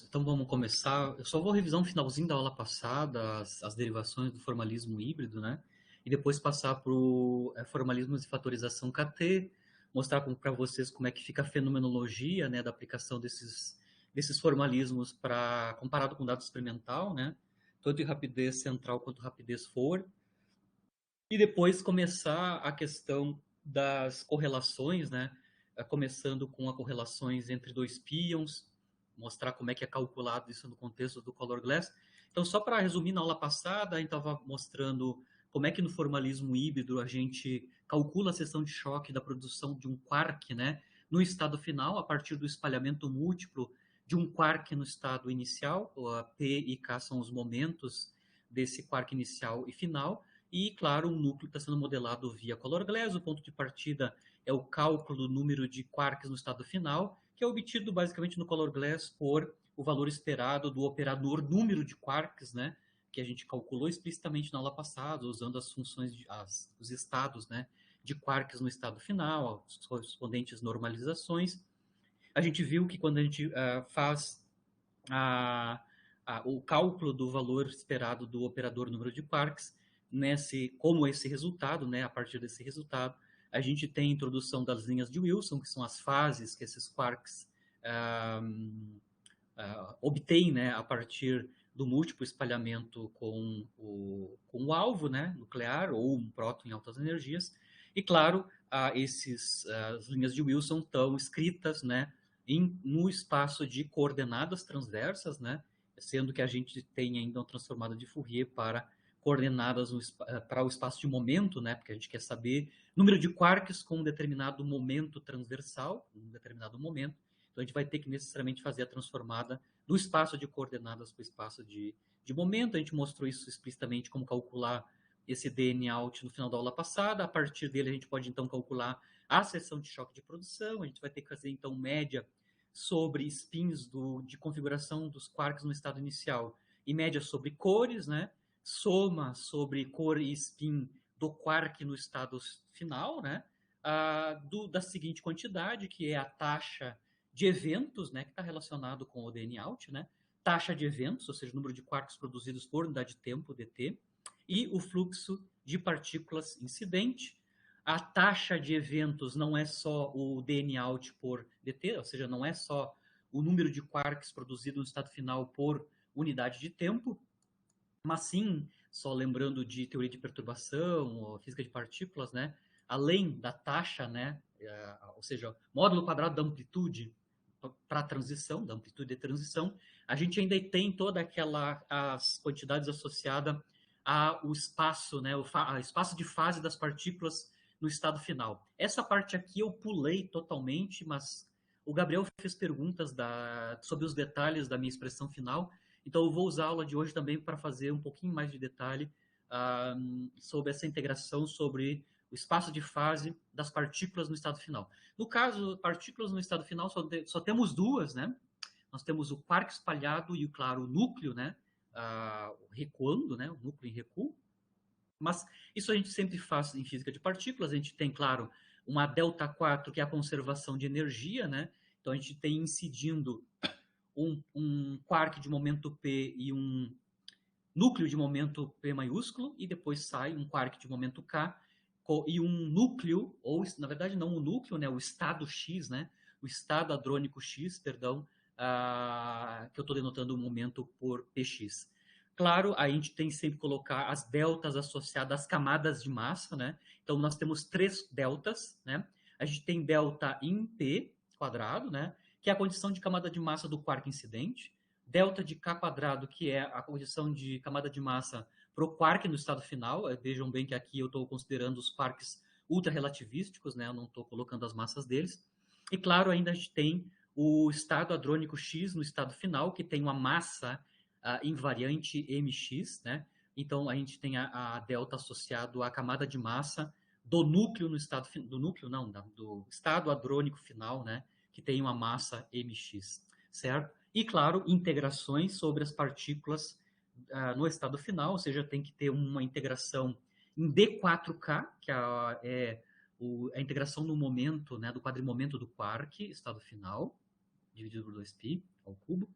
Então vamos começar. Eu só vou revisar um finalzinho da aula passada, as derivações do formalismo híbrido, né? E depois passar para o formalismo de fatorização KT, mostrar para vocês como é que fica a fenomenologia, né, da aplicação desses formalismos comparado com dado experimental, né? Tanto em rapidez central quanto rapidez for. E depois começar a questão das correlações, né? Começando com as correlações entre dois pions, mostrar como é que é calculado isso no contexto do color glass. Então, só para resumir, na aula passada, a gente estava mostrando como é que no formalismo híbrido a gente calcula a seção de choque da produção de um quark, né? No estado final, a partir do espalhamento múltiplo de um quark no estado inicial, P e K são os momentos desse quark inicial e final, e, claro, um núcleo está sendo modelado via color glass. O ponto de partida é o cálculo do número de quarks no estado final, que é obtido basicamente no color glass por o valor esperado do operador número de quarks, né? Que a gente calculou explicitamente na aula passada, usando as funções, os estados, né? De quarks no estado final, as correspondentes normalizações. A gente viu que quando a gente faz o cálculo do valor esperado do operador número de quarks, como esse resultado, né, a partir desse resultado, a gente tem a introdução das linhas de Wilson, que são as fases que esses quarks obtêm, né, a partir do múltiplo espalhamento com o alvo, né, nuclear ou um próton em altas energias. E, claro, as linhas de Wilson estão escritas, né, no espaço de coordenadas transversas, né, sendo que a gente tem ainda uma transformada de Fourier para coordenadas para o espaço de momento, né, porque a gente quer saber número de quarks com um determinado momento transversal, um determinado momento. Então, a gente vai ter que necessariamente fazer a transformada do espaço de coordenadas para o espaço de momento. A gente mostrou isso explicitamente, como calcular esse DN out no final da aula passada. A partir dele, a gente pode, então, calcular a seção de choque de produção. A gente vai ter que fazer, então, média sobre spins de configuração dos quarks no estado inicial e média sobre cores, né? Soma sobre cor e spin do quark no estado final, né? Da seguinte quantidade, que é a taxa de eventos, né, que está relacionado com o DN out, né? Taxa de eventos, ou seja, o número de quarks produzidos por unidade de tempo, dt, e o fluxo de partículas incidente. A taxa de eventos não é só o DN out por dt, ou seja, não é só o número de quarks produzido no estado final por unidade de tempo, mas sim, só lembrando de teoria de perturbação, ou física de partículas, né? Além da taxa, né? Ou seja, módulo quadrado da amplitude para a transição, da amplitude de transição, a gente ainda tem toda as quantidades associadas ao espaço, né? O espaço de fase das partículas no estado final. Essa parte aqui eu pulei totalmente, mas o Gabriel fez perguntas sobre os detalhes da minha expressão final, então eu vou usar a aula de hoje também para fazer um pouquinho mais de detalhe sobre essa integração, sobre o espaço de fase das partículas no estado final. No caso, partículas no estado final só temos duas, né? Nós temos o quark espalhado e, claro, o núcleo, né? Recuando, né? O núcleo em recuo. Mas isso a gente sempre faz em física de partículas. A gente tem, claro, uma delta 4, que é a conservação de energia, né? Então a gente tem incidindo um quark de momento P e um núcleo de momento P maiúsculo, e depois sai um quark de momento K e um núcleo, ou na verdade não o núcleo, né, o estado X, né, o estado hadrônico X, perdão, que eu estou denotando o momento por Px. Claro, a gente tem sempre que colocar as deltas associadas às camadas de massa, né? Então nós temos três deltas, né? A gente tem delta em P quadrado, né? Que é a condição de camada de massa do quark incidente, delta de K quadrado, que é a condição de camada de massa para o quark no estado final. Vejam bem que aqui eu estou considerando os quarks ultra-relativísticos, né? Eu não estou colocando as massas deles. E, claro, ainda a gente tem o estado hadrônico X no estado final, que tem uma massa invariante mx, né? Então, a gente tem a delta associado à camada de massa do núcleo no estado do núcleo não, do estado hadrônico final, né, que tem uma massa mx, certo? E claro, integrações sobre as partículas no estado final, ou seja, tem que ter uma integração em D4K, que é a integração no momento, né, do quadrimomento do quark, estado final, dividido por 2π ao cubo.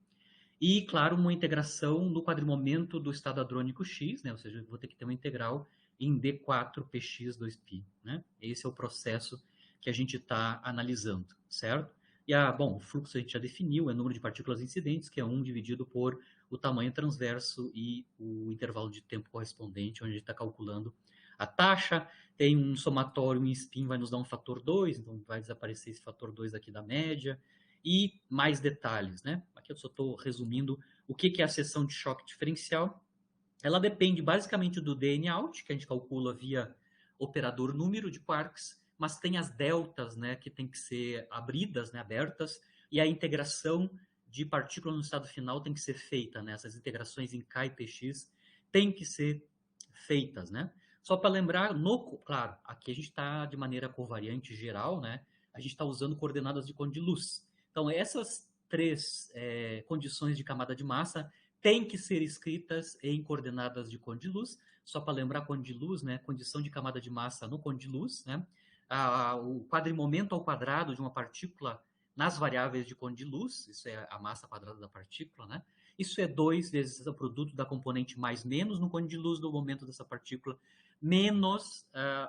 E, claro, uma integração no quadrimomento do estado hadrônico x, né? Ou seja, eu vou ter que ter uma integral em d4px 2π, né? Esse é o processo que a gente está analisando, certo? E, bom, o fluxo a gente já definiu, é o número de partículas incidentes, que é 1 dividido por o tamanho transverso e o intervalo de tempo correspondente, onde a gente está calculando a taxa. Tem um somatório em spin, vai nos dar um fator 2, então vai desaparecer esse fator 2 aqui da média. E mais detalhes, né? Aqui eu só estou resumindo o que é a seção de choque diferencial. Ela depende basicamente do DN-out, que a gente calcula via operador número de quarks, mas tem as deltas, né, que tem que ser abridas, né, abertas, e a integração de partículas no estado final tem que ser feita, né? Essas integrações em K e PX tem que ser feitas, né? Só para lembrar, claro, aqui a gente está de maneira covariante geral, né? A gente está usando coordenadas de conde de luz. Então, essas três condições de camada de massa têm que ser escritas em coordenadas de conde de luz. Só para lembrar, conde de luz, né? Condição de camada de massa no conde de luz, né? O quadrimomento ao quadrado de uma partícula nas variáveis de conde de luz, isso é a massa quadrada da partícula, né? Isso é 2 vezes o produto da componente mais menos no conde de luz do momento dessa partícula, menos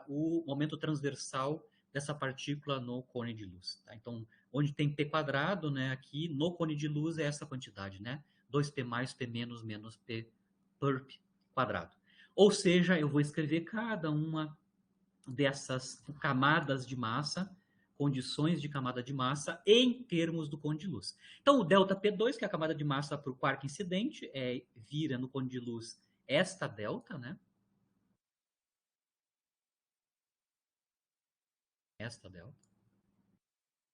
o momento transversal dessa partícula no cone de luz. Tá? Então, onde tem P quadrado, né, aqui no cone de luz é essa quantidade, né? 2P mais P menos menos P perp quadrado. Ou seja, eu vou escrever cada uma dessas camadas de massa, condições de camada de massa, em termos do cone de luz. Então, o delta P2, que é a camada de massa para o quark incidente, vira no cone de luz esta delta, né? Esta delta.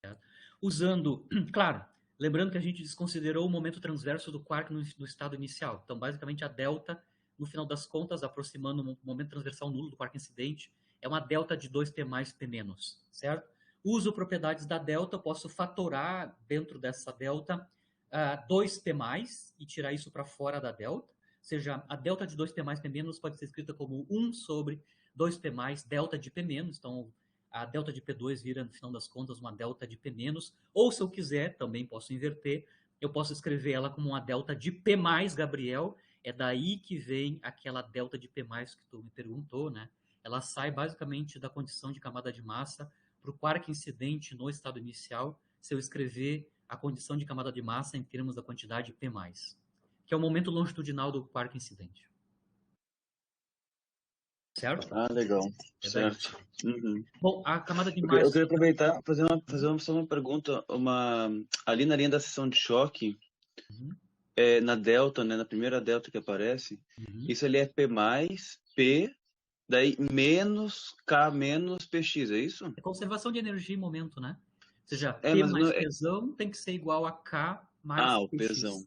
Certo? Usando, claro, lembrando que a gente desconsiderou o momento transverso do quark no estado inicial. Então, basicamente, a delta, no final das contas, aproximando o momento transversal nulo do quark incidente, é uma delta de 2P mais P menos, certo? Uso propriedades da delta, posso fatorar dentro dessa delta 2P mais e tirar isso para fora da delta. Ou seja, a delta de 2P mais P menos pode ser escrita como 1 sobre 2P mais delta de P menos. Então, a delta de P2 vira, no final das contas, uma delta de P-, ou se eu quiser, também posso inverter, eu posso escrever ela como uma delta de P+, Gabriel, é daí que vem aquela delta de P+, que tu me perguntou, né? Ela sai basicamente da condição de camada de massa para o quark incidente no estado inicial, se eu escrever a condição de camada de massa em termos da quantidade P+, que é o momento longitudinal do quark incidente. Certo? Legal. Certo. Uhum. Bom, a camada de massa... Eu queria aproveitar fazer só uma pergunta. Ali na linha da seção de choque, na delta, né, na primeira delta que aparece, isso ali é P mais P, daí menos K menos PX, é isso? É conservação de energia em momento, né? Ou seja, P mais pesão tem que ser igual a K mais o PX. pesão.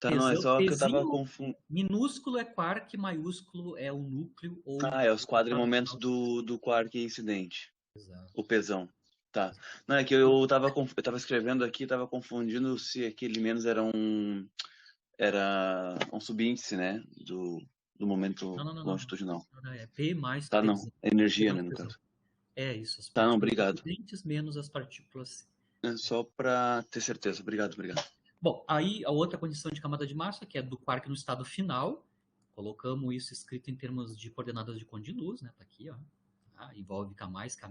Tá, pesão, não, é só que eu tava confundindo. Minúsculo é quark, maiúsculo é o núcleo. Ou é os quadrimomentos do quark incidente. Exato. O pesão. Tá. Não, é que eu tava escrevendo aqui, tava confundindo se aquele menos era um subíndice, né? Do momento longitudinal. Não. É P mais Tá, pesão. não. Energia, né, no caso. É isso. As tá, não, obrigado. incidentes menos as partículas. É só para ter certeza. Obrigado. Bom, aí a outra condição de camada de massa, que é do quark no estado final, colocamos isso escrito em termos de coordenadas de conde de luz, né? Tá aqui, ó. Envolve K+, K-,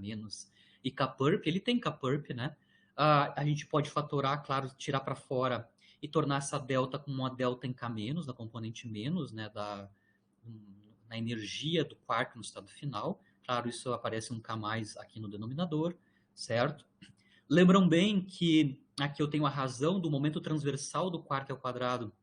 e K-perp. Ele tem K-perp, né? A gente pode fatorar, claro, tirar para fora e tornar essa delta como uma delta em K-, da componente menos, né? Na energia do quark no estado final. Claro, isso aparece um K+ aqui no denominador, certo? Lembram bem que aqui eu tenho a razão do momento transversal do quark ao quadrado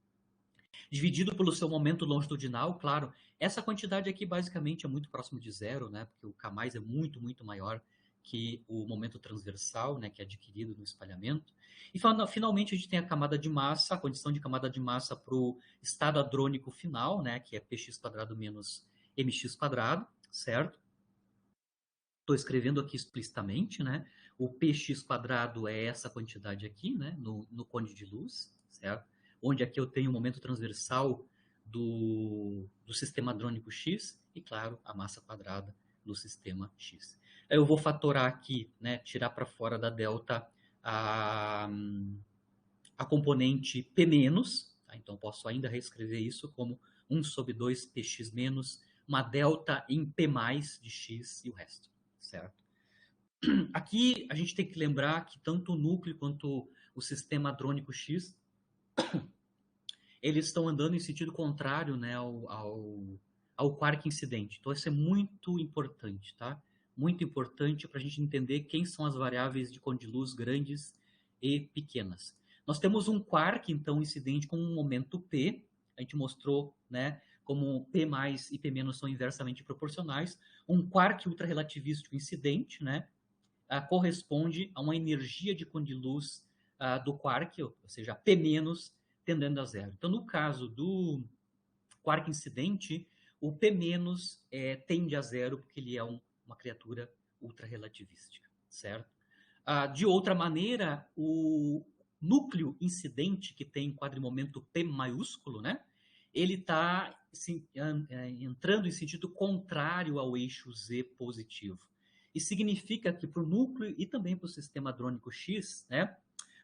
dividido pelo seu momento longitudinal, claro. Essa quantidade aqui basicamente é muito próximo de zero, né? Porque o K+ é muito, muito maior que o momento transversal, né, que é adquirido no espalhamento. E finalmente a gente tem a camada de massa, a condição de camada de massa para o estado hadrônico final, né, que é px² menos mx², certo? Estou escrevendo aqui explicitamente, né? O px² é essa quantidade aqui, né? No cone de luz, certo? Onde aqui eu tenho o momento transversal do sistema hadrônico X e, claro, a massa quadrada do sistema X. Eu vou fatorar aqui, né? Tirar para fora da delta a componente P-, tá? Então posso ainda reescrever isso como 1 sobre 2 Px menos, uma delta em P mais de x e o resto, certo? Aqui a gente tem que lembrar que tanto o núcleo quanto o sistema hadrônico X, eles estão andando em sentido contrário, né, ao quark incidente. Então isso é muito importante, tá? Muito importante para a gente entender quem são as variáveis de conde de luz grandes e pequenas. Nós temos um quark, então, incidente com um momento P. A gente mostrou, né, como P mais e P menos são inversamente proporcionais. Um quark ultrarrelativístico incidente, né, corresponde a uma energia de conde de luz do quark, ou seja, P menos tendendo a zero. Então, no caso do quark incidente, o P menos tende a zero porque ele é uma criatura ultrarrelativística, certo? De outra maneira, o núcleo incidente que tem quadrimomento P maiúsculo, né? Ele está entrando em sentido contrário ao eixo Z positivo. E significa que para o núcleo e também para o sistema hadrônico X, né?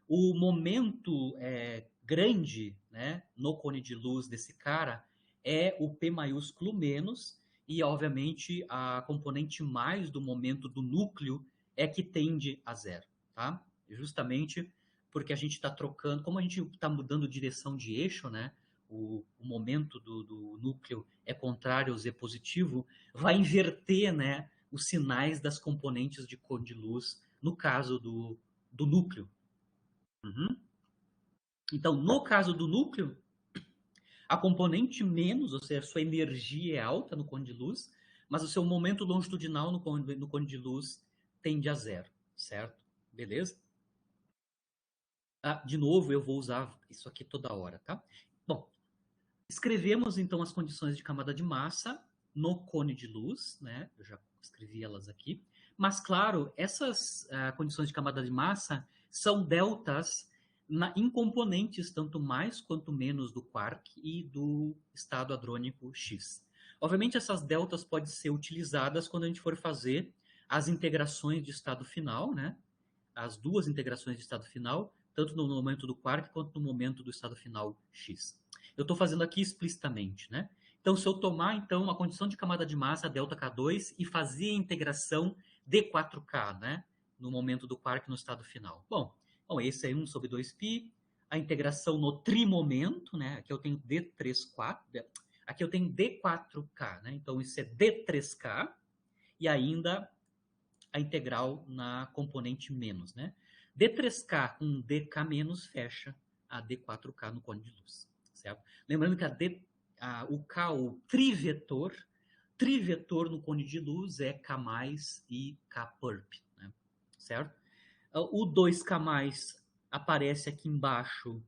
O momento grande, né, no cone de luz desse cara é o P maiúsculo menos, e obviamente a componente mais do momento do núcleo é que tende a zero, tá? Justamente porque a gente está trocando, como a gente está mudando direção de eixo, né? O momento do núcleo é contrário ao Z positivo, vai inverter, né, os sinais das componentes de cone de luz, no caso do núcleo. Uhum. Então, no caso do núcleo, a componente menos, ou seja, a sua energia é alta no cone de luz, mas o seu momento longitudinal no cone de luz tende a zero, certo? Beleza? De novo, eu vou usar isso aqui toda hora, tá? Bom, escrevemos então as condições de camada de massa no cone de luz, né? Eu já escrevi elas aqui. Mas, claro, essas condições de camada de massa são deltas em componentes tanto mais quanto menos do quark e do estado hadrônico X. Obviamente, essas deltas podem ser utilizadas quando a gente for fazer as integrações de estado final, né? As duas integrações de estado final, tanto no momento do quark quanto no momento do estado final X. Eu estou fazendo aqui explicitamente, né? Então, se eu tomar, então, a condição de camada de massa, ΔK2, e fazer a integração D4K, né? No momento do quark no estado final. Bom, esse é 1 sobre 2π. A integração no trimomento, né? Aqui eu tenho D3K. Aqui eu tenho D4K, né? Então, isso é D3K. E ainda a integral na componente menos, né? D3K com DK menos fecha a D4K no cone de luz, certo? Lembrando que o K, o trivetor no cone de luz é K mais e K perp, né? Certo? O 2K mais aparece aqui embaixo,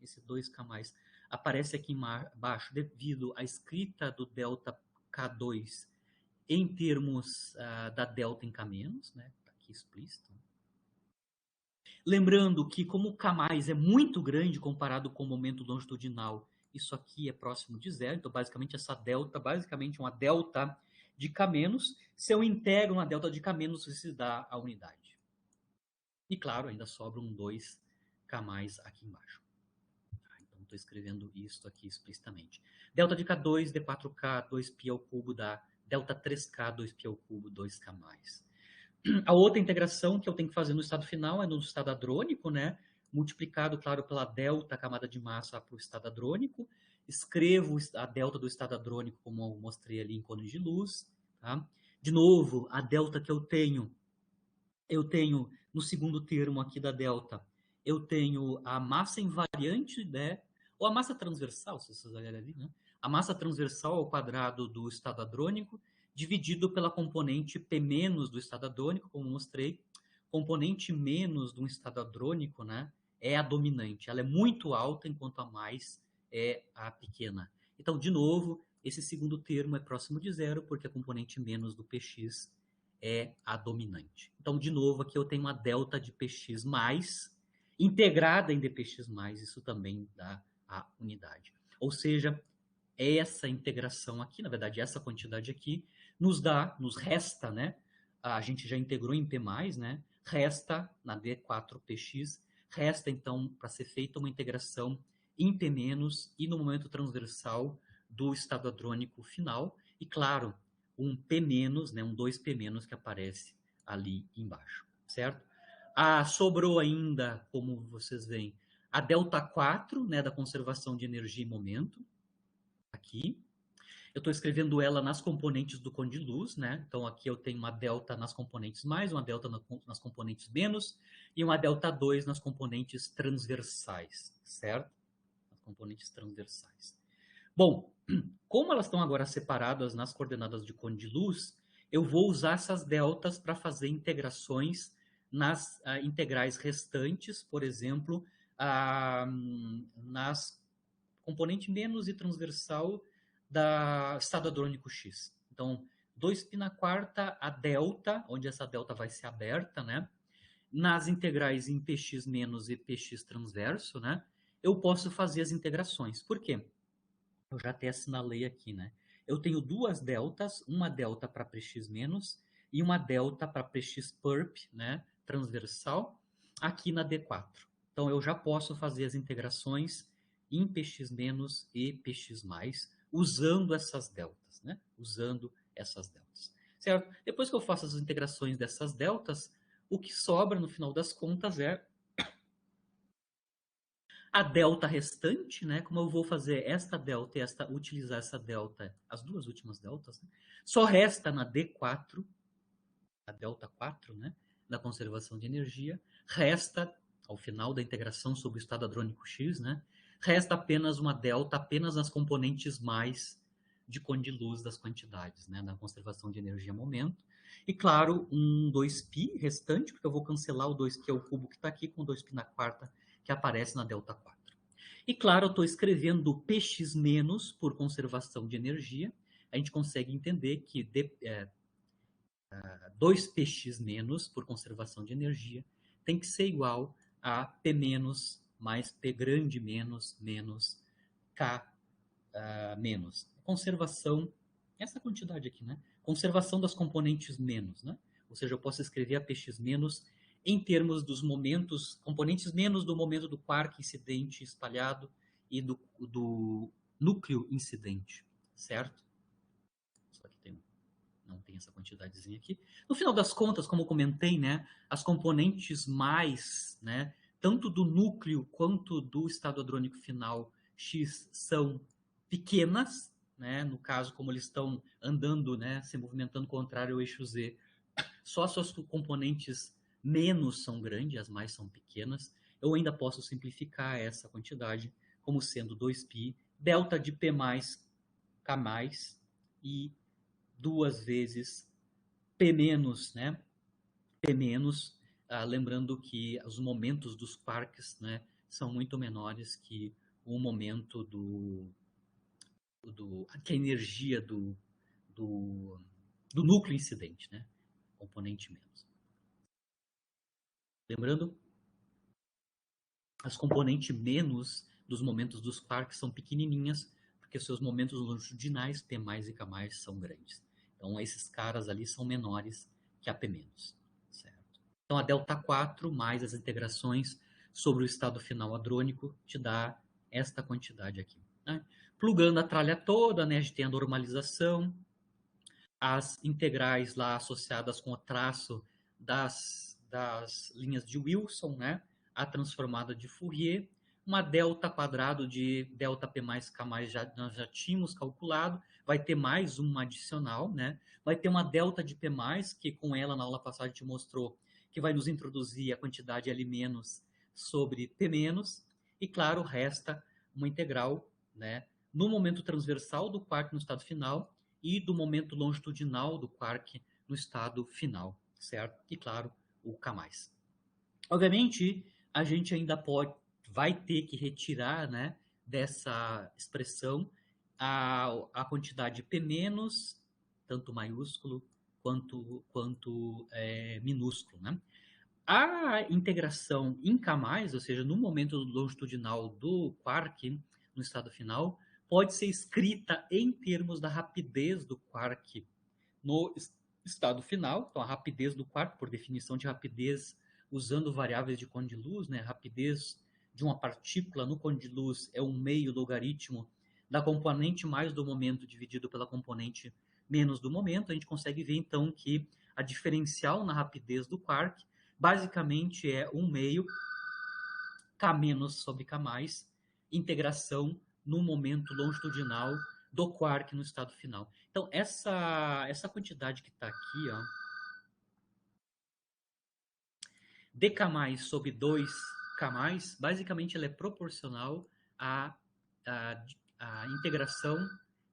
esse 2K mais aparece aqui embaixo devido à escrita do delta K2 em termos da delta em K-, né? Está aqui explícito. Lembrando que como o K+ é muito grande comparado com o momento longitudinal, isso aqui é próximo de zero, então basicamente essa delta, basicamente uma delta de K-, se eu integro uma delta de K-, isso dá a unidade. E claro, ainda sobra um 2K+ aqui embaixo. Então estou escrevendo isso aqui explicitamente. Delta de K2, D4K, 2π ao cubo dá delta 3K, 2π ao cubo, 2K+. A outra integração que eu tenho que fazer no estado final é no estado hadrônico, né? Multiplicado, claro, pela delta camada de massa para o estado hadrônico. Escrevo a delta do estado hadrônico, como eu mostrei ali em cone de luz. Tá? De novo, a delta que eu tenho no segundo termo aqui da delta, eu tenho a massa invariante, né? Ou a massa transversal, se vocês olharem ali, né? A massa transversal ao quadrado do estado hadrônico, dividido pela componente P- do estado hadrônico, como mostrei. Componente menos do estado hadrônico, né, é a dominante. Ela é muito alta, enquanto a mais é a pequena. Então, de novo, esse segundo termo é próximo de zero, porque a componente menos do Px é a dominante. Então, de novo, aqui eu tenho uma delta de Px+, integrada em dPx+, isso também dá a unidade. Ou seja, essa integração aqui, na verdade, essa quantidade aqui, nos resta, né? A gente já integrou em P+, né? resta, na D4PX, resta então para ser feita uma integração em P- e no momento transversal do estado hadrônico final, e claro, um P-, né, um 2P- que aparece ali embaixo, certo? Sobrou ainda, como vocês veem, a delta 4, né, da conservação de energia e momento, aqui. Eu estou escrevendo ela nas componentes do conde de luz, né? Então aqui eu tenho uma delta nas componentes mais, uma delta nas componentes menos e uma delta 2 nas componentes transversais, certo? Nas componentes transversais. Bom, como elas estão agora separadas nas coordenadas de conde de luz, eu vou usar essas deltas para fazer integrações nas integrais restantes, por exemplo, nas componente menos e transversal da estado hadrônico X. Então, 2π na quarta, a delta, onde essa delta vai ser aberta, né? Nas integrais em px menos e px transverso, né? Eu posso fazer as integrações. Por quê? Eu já até assinalei aqui, né? Eu tenho duas deltas, uma delta para px menos e uma delta para px perp, né? Transversal, aqui na D4. Então, eu já posso fazer as integrações em px menos e px mais, usando essas deltas, né? Usando essas deltas, certo? Depois que eu faço as integrações dessas deltas, o que sobra no final das contas é a delta restante, né? Como eu vou fazer esta delta e utilizar essa delta, as duas últimas deltas, né? Só resta na D4, a delta 4, né? Da conservação de energia, resta, ao final da integração sobre o estado hadrônico X, né? Resta apenas uma delta, apenas nas componentes mais de conde de luz das quantidades, né? Da conservação de energia momento. E, claro, um 2π restante, porque eu vou cancelar o 2π ao cubo que está aqui, com 2π na quarta, que aparece na delta 4. E, claro, eu estou escrevendo px menos por conservação de energia. A gente consegue entender que 2px menos por conservação de energia tem que ser igual a P menos mais P grande menos menos K menos. Conservação, essa quantidade aqui, né? Conservação das componentes menos, né? Ou seja, eu posso escrever a px menos em termos dos momentos, componentes menos do momento do quark incidente espalhado e do núcleo incidente, certo? Só que não tem essa quantidadezinha aqui. No final das contas, como eu comentei, né, as componentes mais, né, tanto do núcleo quanto do estado hadrônico final X são pequenas, né, no caso, como eles estão andando, né, se movimentando contrário ao eixo Z, só as suas componentes menos são grandes, as mais são pequenas. Eu ainda posso simplificar essa quantidade como sendo 2π, delta de P mais K mais e duas vezes P menos, né? P menos, lembrando que os momentos dos quarks, né, são muito menores que o momento que a energia do núcleo incidente, né? Componente menos. Lembrando, as componentes menos dos momentos dos quarks são pequenininhas, porque seus momentos longitudinais, P mais e K mais, são grandes. Então, esses caras ali são menores que a P menos. Certo? Então, a delta 4 mais as integrações sobre o estado final hadrônico te dá esta quantidade aqui. Né? Plugando a tralha toda, né, a gente tem a normalização, as integrais lá associadas com o traço das linhas de Wilson, né? A transformada de Fourier, uma delta quadrado de delta P mais K mais, nós já tínhamos calculado, vai ter mais uma adicional, né? Vai ter uma delta de P mais, que com ela na aula passada a gente mostrou que vai nos introduzir a quantidade L menos sobre P menos, e claro, resta uma integral, né? No momento transversal do quark no estado final, e do momento longitudinal do quark no estado final, certo? E, claro, o K+. Obviamente, a gente ainda vai ter que retirar, né, dessa expressão a quantidade P-, tanto maiúsculo quanto minúsculo, né? A integração em K+, ou seja, no momento longitudinal do quark no estado final, pode ser escrita em termos da rapidez do quark no estado final. Então, a rapidez do quark, por definição de rapidez usando variáveis de conde de luz, né? A rapidez de uma partícula no conde de luz é um meio logaritmo da componente mais do momento dividido pela componente menos do momento. A gente consegue ver, então, que a diferencial na rapidez do quark basicamente é um meio K menos sobre K mais, integração no momento longitudinal do quark no estado final. Então, essa quantidade que está aqui, ó, dk mais sobre 2k mais, basicamente ela é proporcional à integração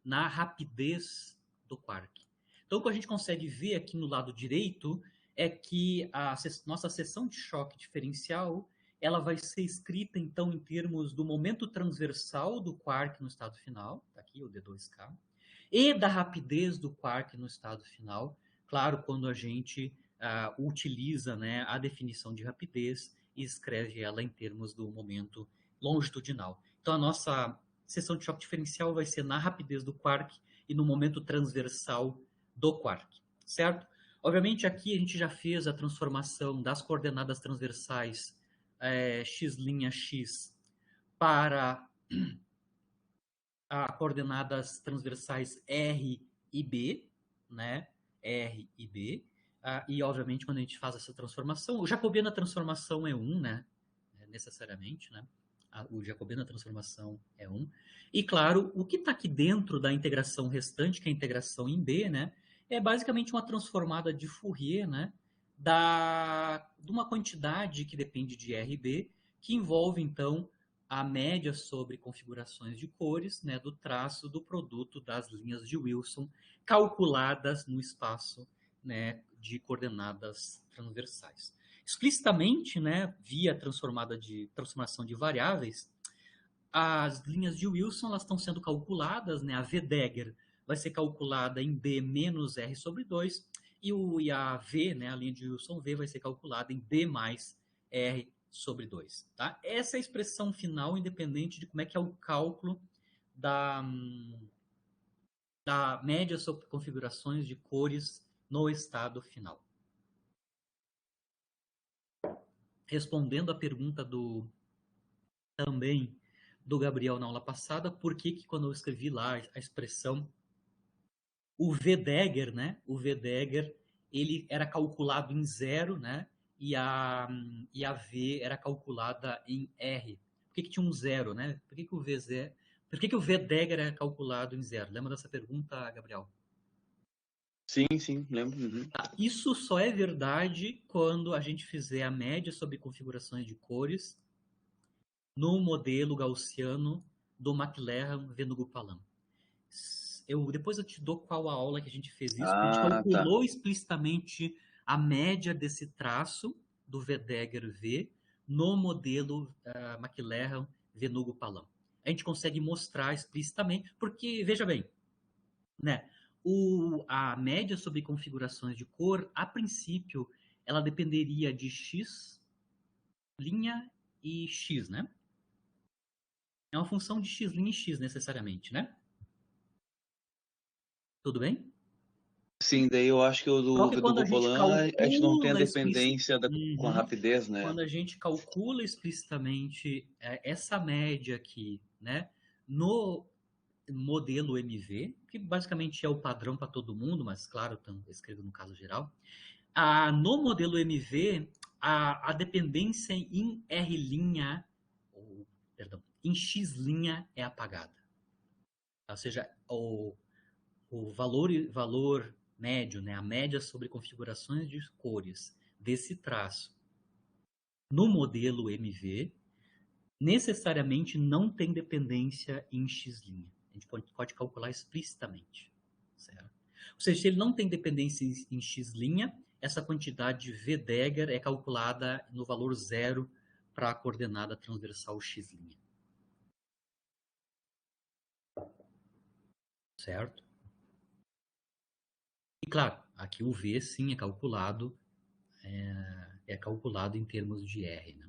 na rapidez do quark. Então, o que a gente consegue ver aqui no lado direito é que a nossa seção de choque diferencial ela vai ser escrita, então, em termos do momento transversal do quark no estado final, tá aqui o D2K, e da rapidez do quark no estado final, claro, quando a gente utiliza, né, a definição de rapidez e escreve ela em termos do momento longitudinal. Então, a nossa seção de choque diferencial vai ser na rapidez do quark e no momento transversal do quark, certo? Obviamente, aqui a gente já fez a transformação das coordenadas transversais x' para coordenadas transversais R e B, né? R e B. E, obviamente, quando a gente faz essa transformação, o jacobiano da transformação é 1, né? Necessariamente, né? O jacobiano da transformação é 1. E, claro, o que está aqui dentro da integração restante, que é a integração em B, né? É basicamente uma transformada de Fourier, né? De uma quantidade que depende de R e B, que envolve, então, a média sobre configurações de cores, né, do traço do produto das linhas de Wilson, calculadas no espaço, né, de coordenadas transversais. Explicitamente, né, via transformação de variáveis, as linhas de Wilson elas estão sendo calculadas, né, a V Dagger vai ser calculada em B menos R sobre 2, e a V, né, a linha de Wilson V, vai ser calculada em B mais R sobre 2. Tá? Essa é a expressão final, independente de como é que é o cálculo da média sobre configurações de cores no estado final. Respondendo a pergunta também do Gabriel na aula passada, por que quando eu escrevi lá a expressão o V Dagger, né? O V Dagger, ele era calculado em 0, né? E a V era calculada em R. Por que tinha um 0, né? Por que o V Dagger é calculado em 0? Lembra dessa pergunta, Gabriel? Sim, lembro. Uhum. Tá. Isso só é verdade quando a gente fizer a média sobre configurações de cores no modelo gaussiano do McLaren-Venugupalem. Depois eu te dou qual a aula que a gente fez isso, porque a gente calculou explicitamente a média desse traço do V Dagger V no modelo McLaren-Venugupalem. A gente consegue mostrar explicitamente, porque, veja bem, né, a média sobre configurações de cor, a princípio, ela dependeria de x' e x, né? É uma função de x' e x, necessariamente, né? Tudo bem? Sim, daí eu acho que o do Venugupalem a gente não tem a dependência com a rapidez, né? Quando a gente calcula explicitamente essa média aqui, né, no modelo MV, que basicamente é o padrão para todo mundo, mas claro, eu escrevo no caso geral. No modelo MV, a dependência em R', perdão, em X' é apagada. Ou seja, o valor médio, né, a média sobre configurações de cores desse traço no modelo MV necessariamente não tem dependência em X'. A gente pode calcular explicitamente. Certo? Ou seja, se ele não tem dependência em X', essa quantidade de V Dagger é calculada no valor 0 para a coordenada transversal X'. Certo? E claro, aqui o V sim é calculado em termos de R, né?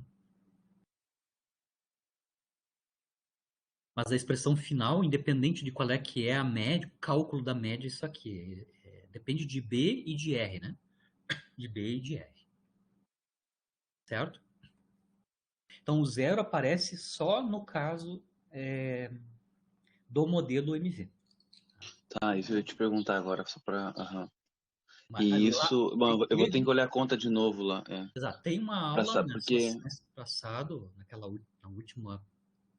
Mas a expressão final, independente de qual é que é a média, o cálculo da média é isso aqui. Depende de B e de R, né? De B e de R. certo? Então, o zero aparece só no caso do modelo MV. Tá, isso eu ia te perguntar agora, só para. Mas E lá, isso, bom, eu vou ter que olhar a conta de novo lá, exato, tem uma para aula saber, nesse porque semestre passado, na última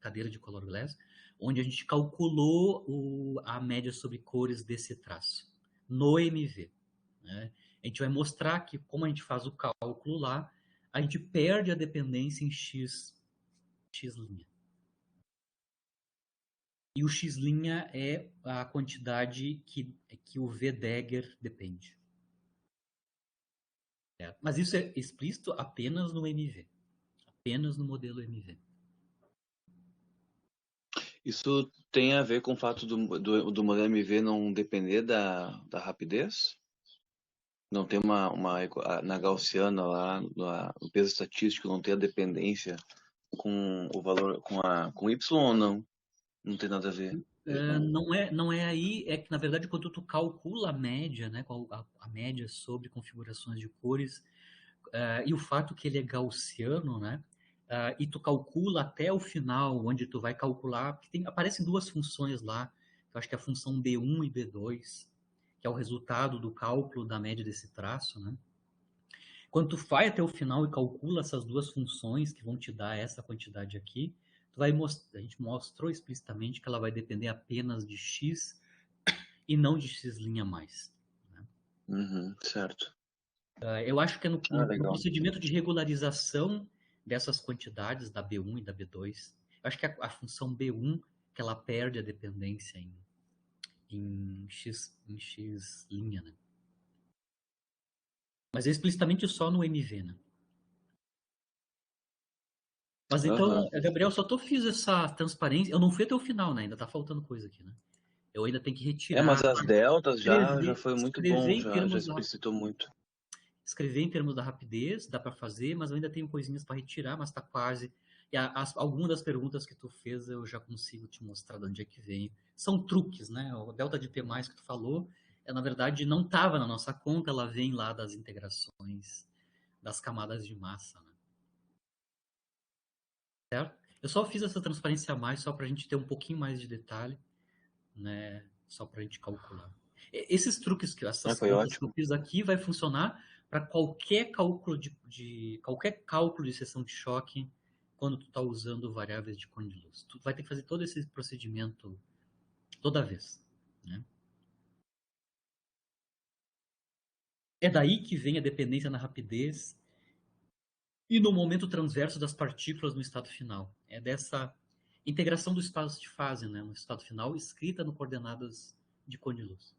cadeira de Color Glass, onde a gente calculou a média sobre cores desse traço, no MV. Né? A gente vai mostrar que, como a gente faz o cálculo lá, a gente perde a dependência em x'. E o x' é a quantidade que o V-Dagger depende. Mas isso é explícito apenas no MV. Apenas no modelo MV. isso tem a ver com o fato do modelo MV não depender da rapidez? Não tem na gaussiana lá, no peso estatístico, não tem a dependência com o valor, com Y ou não? Não tem nada a ver. Não é aí, é que na verdade quando tu calcula a média, né, a média sobre configurações de cores, e o fato que ele é gaussiano, né, e tu calcula até o final, onde tu vai calcular, que aparecem duas funções lá, que eu acho que é a função B1 e B2, que é o resultado do cálculo da média desse traço, né? Quando tu vai até o final e calcula essas duas funções que vão te dar essa quantidade aqui, a gente mostrou explicitamente que ela vai depender apenas de x e não de x' mais. Né? Certo. Eu acho que é no Legal. procedimento de regularização dessas quantidades da B1 e da B2, eu acho que a função B1 que ela perde a dependência em x', né? Mas é explicitamente só no MV, né? Mas então, Aham. Gabriel, só fiz essa transparência. Eu não fui até o final, né? Ainda tá faltando coisa aqui, né? Eu ainda tenho que Mas retirar, as deltas já escrever, foi muito escrever bom, em já termos da, explicitou muito. escrever em termos da rapidez, dá para fazer, mas eu ainda tenho coisinhas para retirar, mas tá quase. E algumas das perguntas que tu fez eu já consigo te mostrar de onde é que vem. São truques, né? O delta de P+ que tu falou, na verdade não estava na nossa conta, ela vem lá das integrações das camadas de massa, né? Certo? Eu só fiz essa transparência a mais só para a gente ter um pouquinho mais de detalhe, né? Só para a gente calcular. Esses truques, essas Foi contas que eu ótimo. fiz aqui, vai funcionar para qualquer cálculo qualquer cálculo de seção de choque quando tu está usando variáveis de cone de luz. Tu vai ter que fazer todo esse procedimento toda vez, né? É daí que vem a dependência na rapidez e no momento transverso das partículas no estado final. É dessa integração do espaço de fase, né, no estado final, escrita no coordenadas de cone de luz.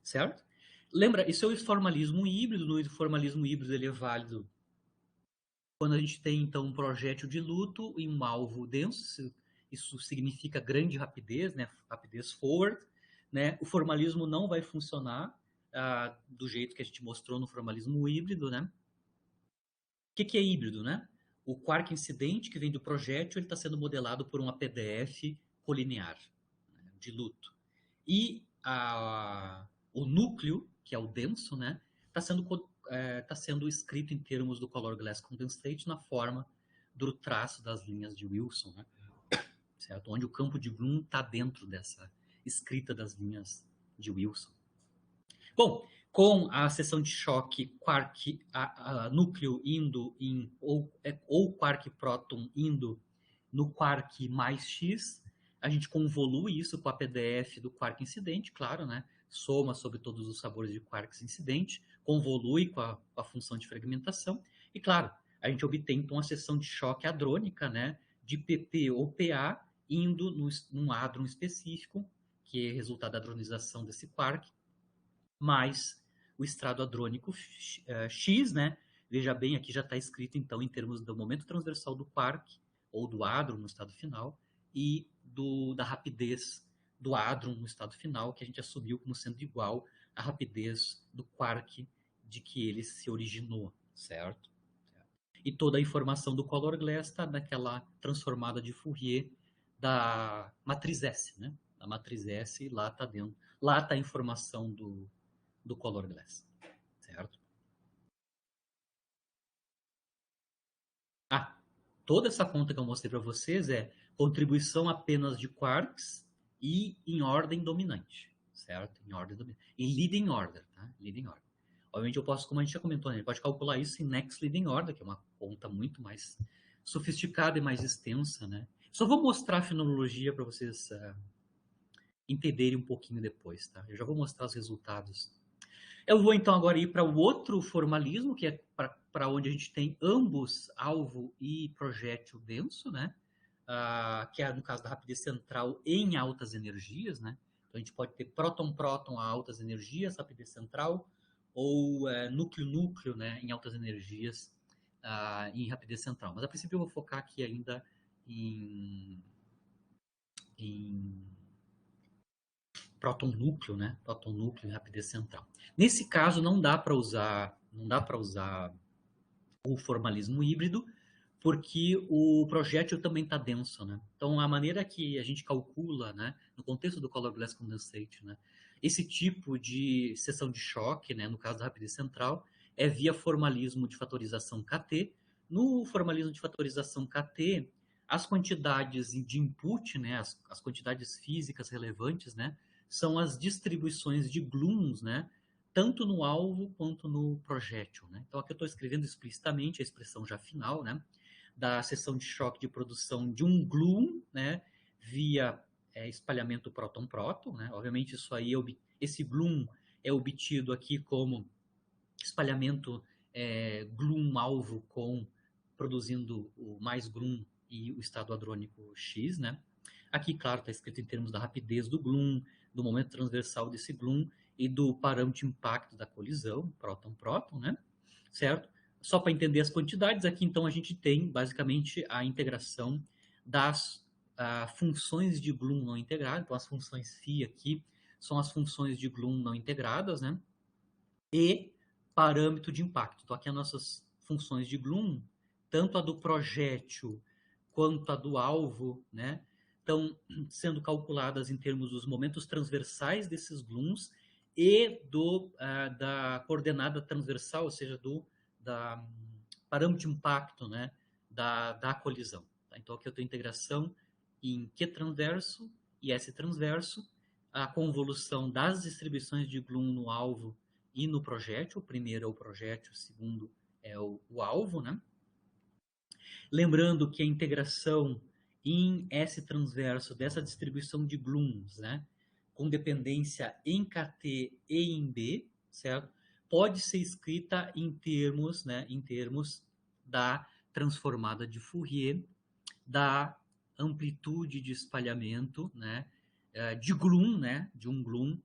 Certo? Lembra, isso é o formalismo híbrido. No formalismo híbrido ele é válido quando a gente tem, então, um projétil de luto e um alvo denso. Isso significa grande rapidez, né? Rapidez forward. Né? O formalismo não vai funcionar do jeito que a gente mostrou no formalismo híbrido. Né? O que é híbrido? Né? O quark incidente que vem do projétil está sendo modelado por uma PDF colinear, né? De luto. E o núcleo, que é o denso, né, tá sendo escrito em termos do Color Glass Condensate na forma do traço das linhas de Wilson, né, certo? Onde o campo de Bloom está dentro dessa escrita das linhas de Wilson. Bom, com a seção de choque quark núcleo indo ou quark próton indo no quark mais X, a gente convolui isso com a PDF do quark incidente, claro, né? Soma sobre todos os sabores de quarks incidente, convolui com a função de fragmentação e, claro, a gente obtém então a seção de choque hadrônica, né? De PP ou PA indo num hadron específico, que é resultado da hadronização desse quark, mais o estrado hadrônico X, né? Veja bem, aqui já está escrito, então, em termos do momento transversal do quark, ou do hadron no estado final, e da rapidez do hadron no estado final, que a gente assumiu como sendo igual à rapidez do quark de que ele se originou, certo? E toda a informação do Color Glass está naquela transformada de Fourier da matriz S, né? A matriz S, lá está dentro. Lá está a informação do Color Glass, certo? Toda essa conta que eu mostrei para vocês é contribuição apenas de quarks e em ordem dominante, certo? Em ordem dominante. E leading order, tá? Leading order. Obviamente eu posso, como a gente já comentou, né? Pode calcular isso em next leading order, que é uma conta muito mais sofisticada e mais extensa, né? Só vou mostrar a fenologia para vocês entenderem um pouquinho depois, tá? Eu já vou mostrar os resultados. Eu vou então agora ir para o outro formalismo, que é para onde a gente tem ambos alvo e projétil denso, né? Que é no caso da rapidez central em altas energias, né? Então a gente pode ter próton-próton a altas energias, rapidez central, ou núcleo-núcleo, né? Em altas energias, em rapidez central. Mas a princípio eu vou focar aqui ainda em próton-núcleo, né? Próton-núcleo e rapidez central. Nesse caso não dá para usar o formalismo híbrido, porque o projétil também está denso, né? Então a maneira que a gente calcula, né, no contexto do color glass condensate, né, esse tipo de seção de choque, né, no caso da rapidez central, é via formalismo de fatorização KT. No formalismo de fatorização KT, as quantidades de input, né, as quantidades físicas relevantes, né, são as distribuições de gluons, né, tanto no alvo quanto no projétil, né? Então aqui eu estou escrevendo explicitamente a expressão já final, né, da seção de choque de produção de um gluon, né, via espalhamento próton-próton, né? Obviamente isso aí esse gluon é obtido aqui como espalhamento gluon-alvo produzindo o mais gluon e o estado hadrônico X, né? Aqui, claro, está escrito em termos da rapidez do gluon, do momento transversal desse gluon e do parâmetro de impacto da colisão, próton-próton, né? Certo? Só para entender as quantidades, aqui então a gente tem basicamente a integração das funções de gluon não integrado. Então as funções φ aqui são as funções de gluon não integradas, né? E parâmetro de impacto. Então aqui as nossas funções de gluon, tanto a do projétil quanto a do alvo, né, estão sendo calculadas em termos dos momentos transversais desses gluons e da coordenada transversal, ou seja, da parâmetro de impacto, né, da colisão. Tá? Então aqui eu tenho integração em Q transverso e S transverso, a convolução das distribuições de gluon no alvo e no projétil. O primeiro é o projétil, o segundo é o alvo, né? Lembrando que a integração em S transverso dessa distribuição de gluons, né, com dependência em KT e em B, certo? Pode ser escrita em termos da transformada de Fourier, da amplitude de espalhamento, né, de gluon, né, de um gluon,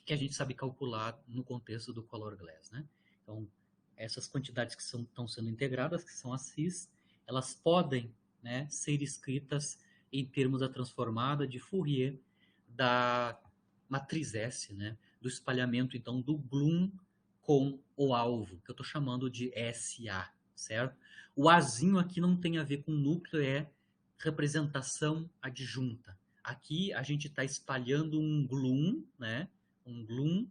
que a gente sabe calcular no contexto do color glass, né? Então, essas quantidades que estão sendo integradas, que são as cis, elas podem, né, ser escritas em termos da transformada de Fourier da matriz S, né, do espalhamento, então, do gluon com o alvo, que eu estou chamando de SA, certo? O Azinho aqui não tem a ver com núcleo, é representação adjunta. Aqui a gente está espalhando um gluon, né, um gluon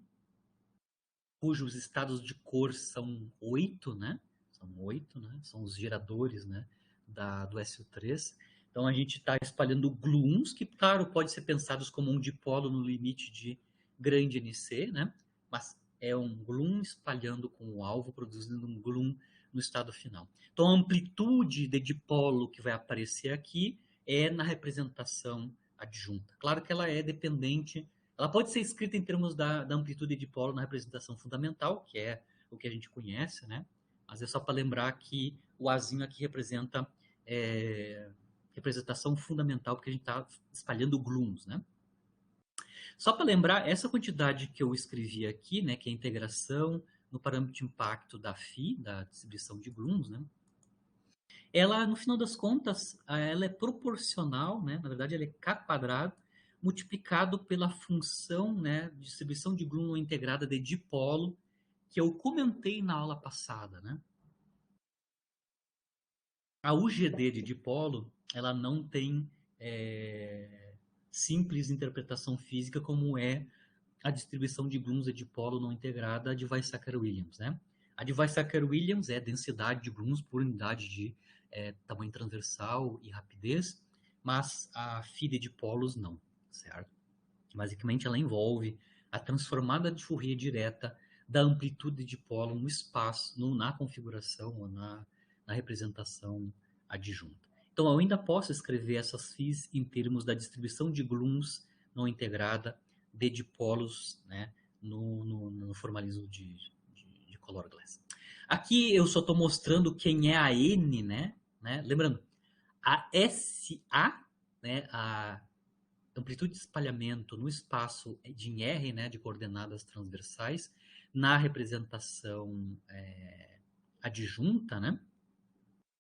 cujos estados de cor são 8, né? São 8, né? São os geradores, né? Do SO3. Então a gente está espalhando gluons, que, claro, pode ser pensados como um dipolo no limite de grande NC, né? Mas é um gluon espalhando com o alvo, produzindo um gluon no estado final. Então a amplitude de dipolo que vai aparecer aqui é na representação adjunta. Claro que ela é dependente. Ela pode ser escrita em termos da amplitude de dipolo na representação fundamental, que é o que a gente conhece, né? Mas é só para lembrar que o Azinho aqui representa representação fundamental, porque a gente está espalhando gluons, né? Só para lembrar, essa quantidade que eu escrevi aqui, né, que é a integração no parâmetro de impacto da φ, da distribuição de gluons, né? Ela, no final das contas, ela é proporcional, né? Na verdade, ela é K² multiplicado pela função, né, de distribuição de gluon integrada de dipolo, que eu comentei na aula passada, né? A UGD de dipolo, ela não tem simples interpretação física como é a distribuição de gluons de dipolo não integrada de Weizsäcker-Williams, né? A de Weizsäcker-Williams é densidade de gluons por unidade de tamanho transversal e rapidez, mas a Phi de dipolos não, certo? Basicamente, ela envolve a transformada de Fourier direta da amplitude de dipolo no espaço, na configuração ou na representação adjunta. Então, eu ainda posso escrever essas Phis em termos da distribuição de gluons não integrada de dipolos, né, no formalismo de color glass. Aqui eu só estou mostrando quem é a N, né? Lembrando, a SA, né, a amplitude de espalhamento no espaço de R, né, de coordenadas transversais, na representação adjunta, né,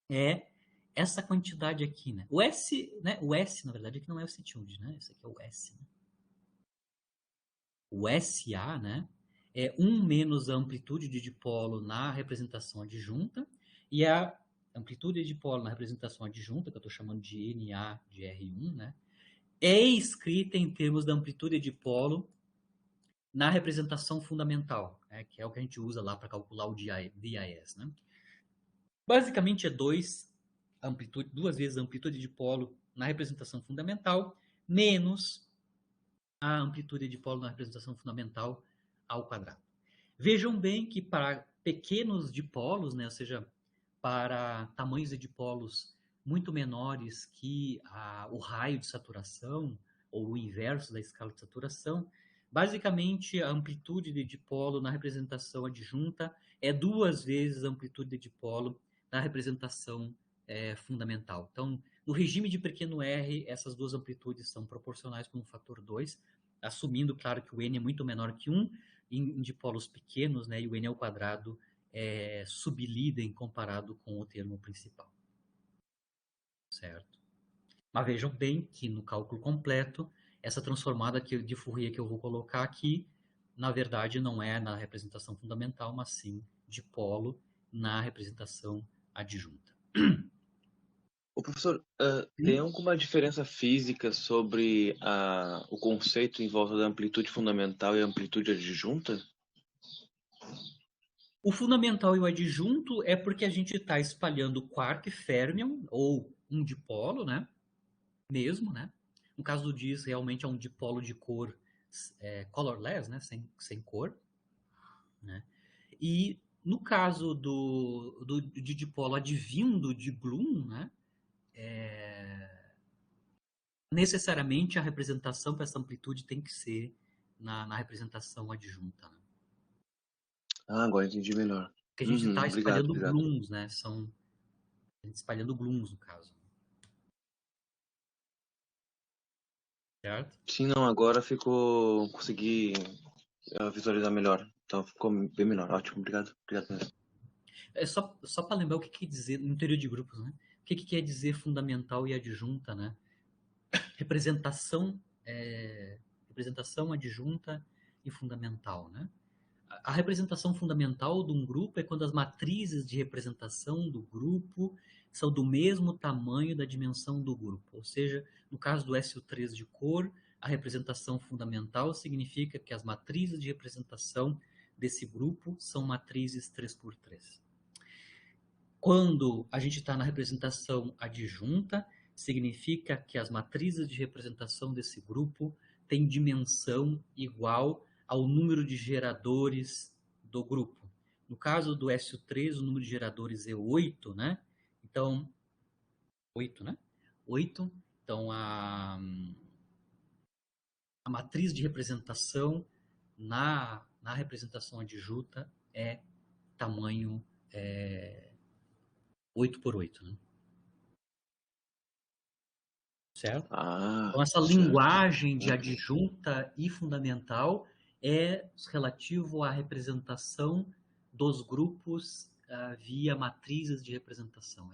é essa quantidade aqui, né? O S, na verdade, aqui não é o C-tuned, né? Esse aqui é o S, né? O SA, né, é 1 menos a amplitude de dipolo na representação adjunta, e a amplitude de dipolo na representação adjunta, que eu estou chamando de NA de R1, né, é escrita em termos da amplitude de dipolo na representação fundamental, né, que é o que a gente usa lá para calcular o DIS. Né? Basicamente é duas vezes a amplitude de dipolo na representação fundamental, menos a amplitude de dipolo na representação fundamental ao quadrado. Vejam bem que para pequenos dipolos, né, ou seja, para tamanhos de dipolos muito menores que o raio de saturação, ou o inverso da escala de saturação, basicamente a amplitude de dipolo na representação adjunta é 2 vezes a amplitude de dipolo na representação fundamental. Então, no regime de pequeno r, essas duas amplitudes são proporcionais por um fator 2, assumindo, claro, que o n é muito menor que 1, em dipolos pequenos, né, e o n ao quadrado é sublidem comparado com o termo principal. Certo? Mas vejam bem que no cálculo completo, essa transformada de Fourier que eu vou colocar aqui, na verdade não é na representação fundamental, mas sim dipolo na representação adjunta. O professor, tem alguma diferença física sobre o conceito em volta da amplitude fundamental e amplitude adjunta? O fundamental e o adjunto é porque a gente está espalhando quark e férmion, ou um dipolo, né? Mesmo, né? No caso do DIS, realmente é um dipolo de cor colorless, né? Sem cor. Né? E no caso de dipolo advindo de gluon, né? Necessariamente a representação para essa amplitude tem que ser na representação adjunta. Né? Agora entendi melhor. Porque a gente está espalhando obrigado. gluons, né? A gente espalhando gluons, no caso. Certo? Sim, não, agora consegui visualizar melhor. Então ficou bem melhor. Ótimo, obrigado. Obrigado mesmo. É só para lembrar o que quer dizer no interior de grupos, né? O que quer dizer fundamental e adjunta, né? Representação adjunta e fundamental, né? A representação fundamental de um grupo é quando as matrizes de representação do grupo são do mesmo tamanho da dimensão do grupo. Ou seja, no caso do SO3 de cor, a representação fundamental significa que as matrizes de representação desse grupo são matrizes 3x3. Quando a gente está na representação adjunta, significa que as matrizes de representação desse grupo têm dimensão igual ao número de geradores do grupo. No caso do SO3, o número de geradores é 8, né? Então, 8, né? 8. Então, a matriz de representação na representação adjunta é tamanho 8 por 8, né? Certo? Então, essa linguagem de adjunta e fundamental é relativo à representação dos grupos via matrizes de representação.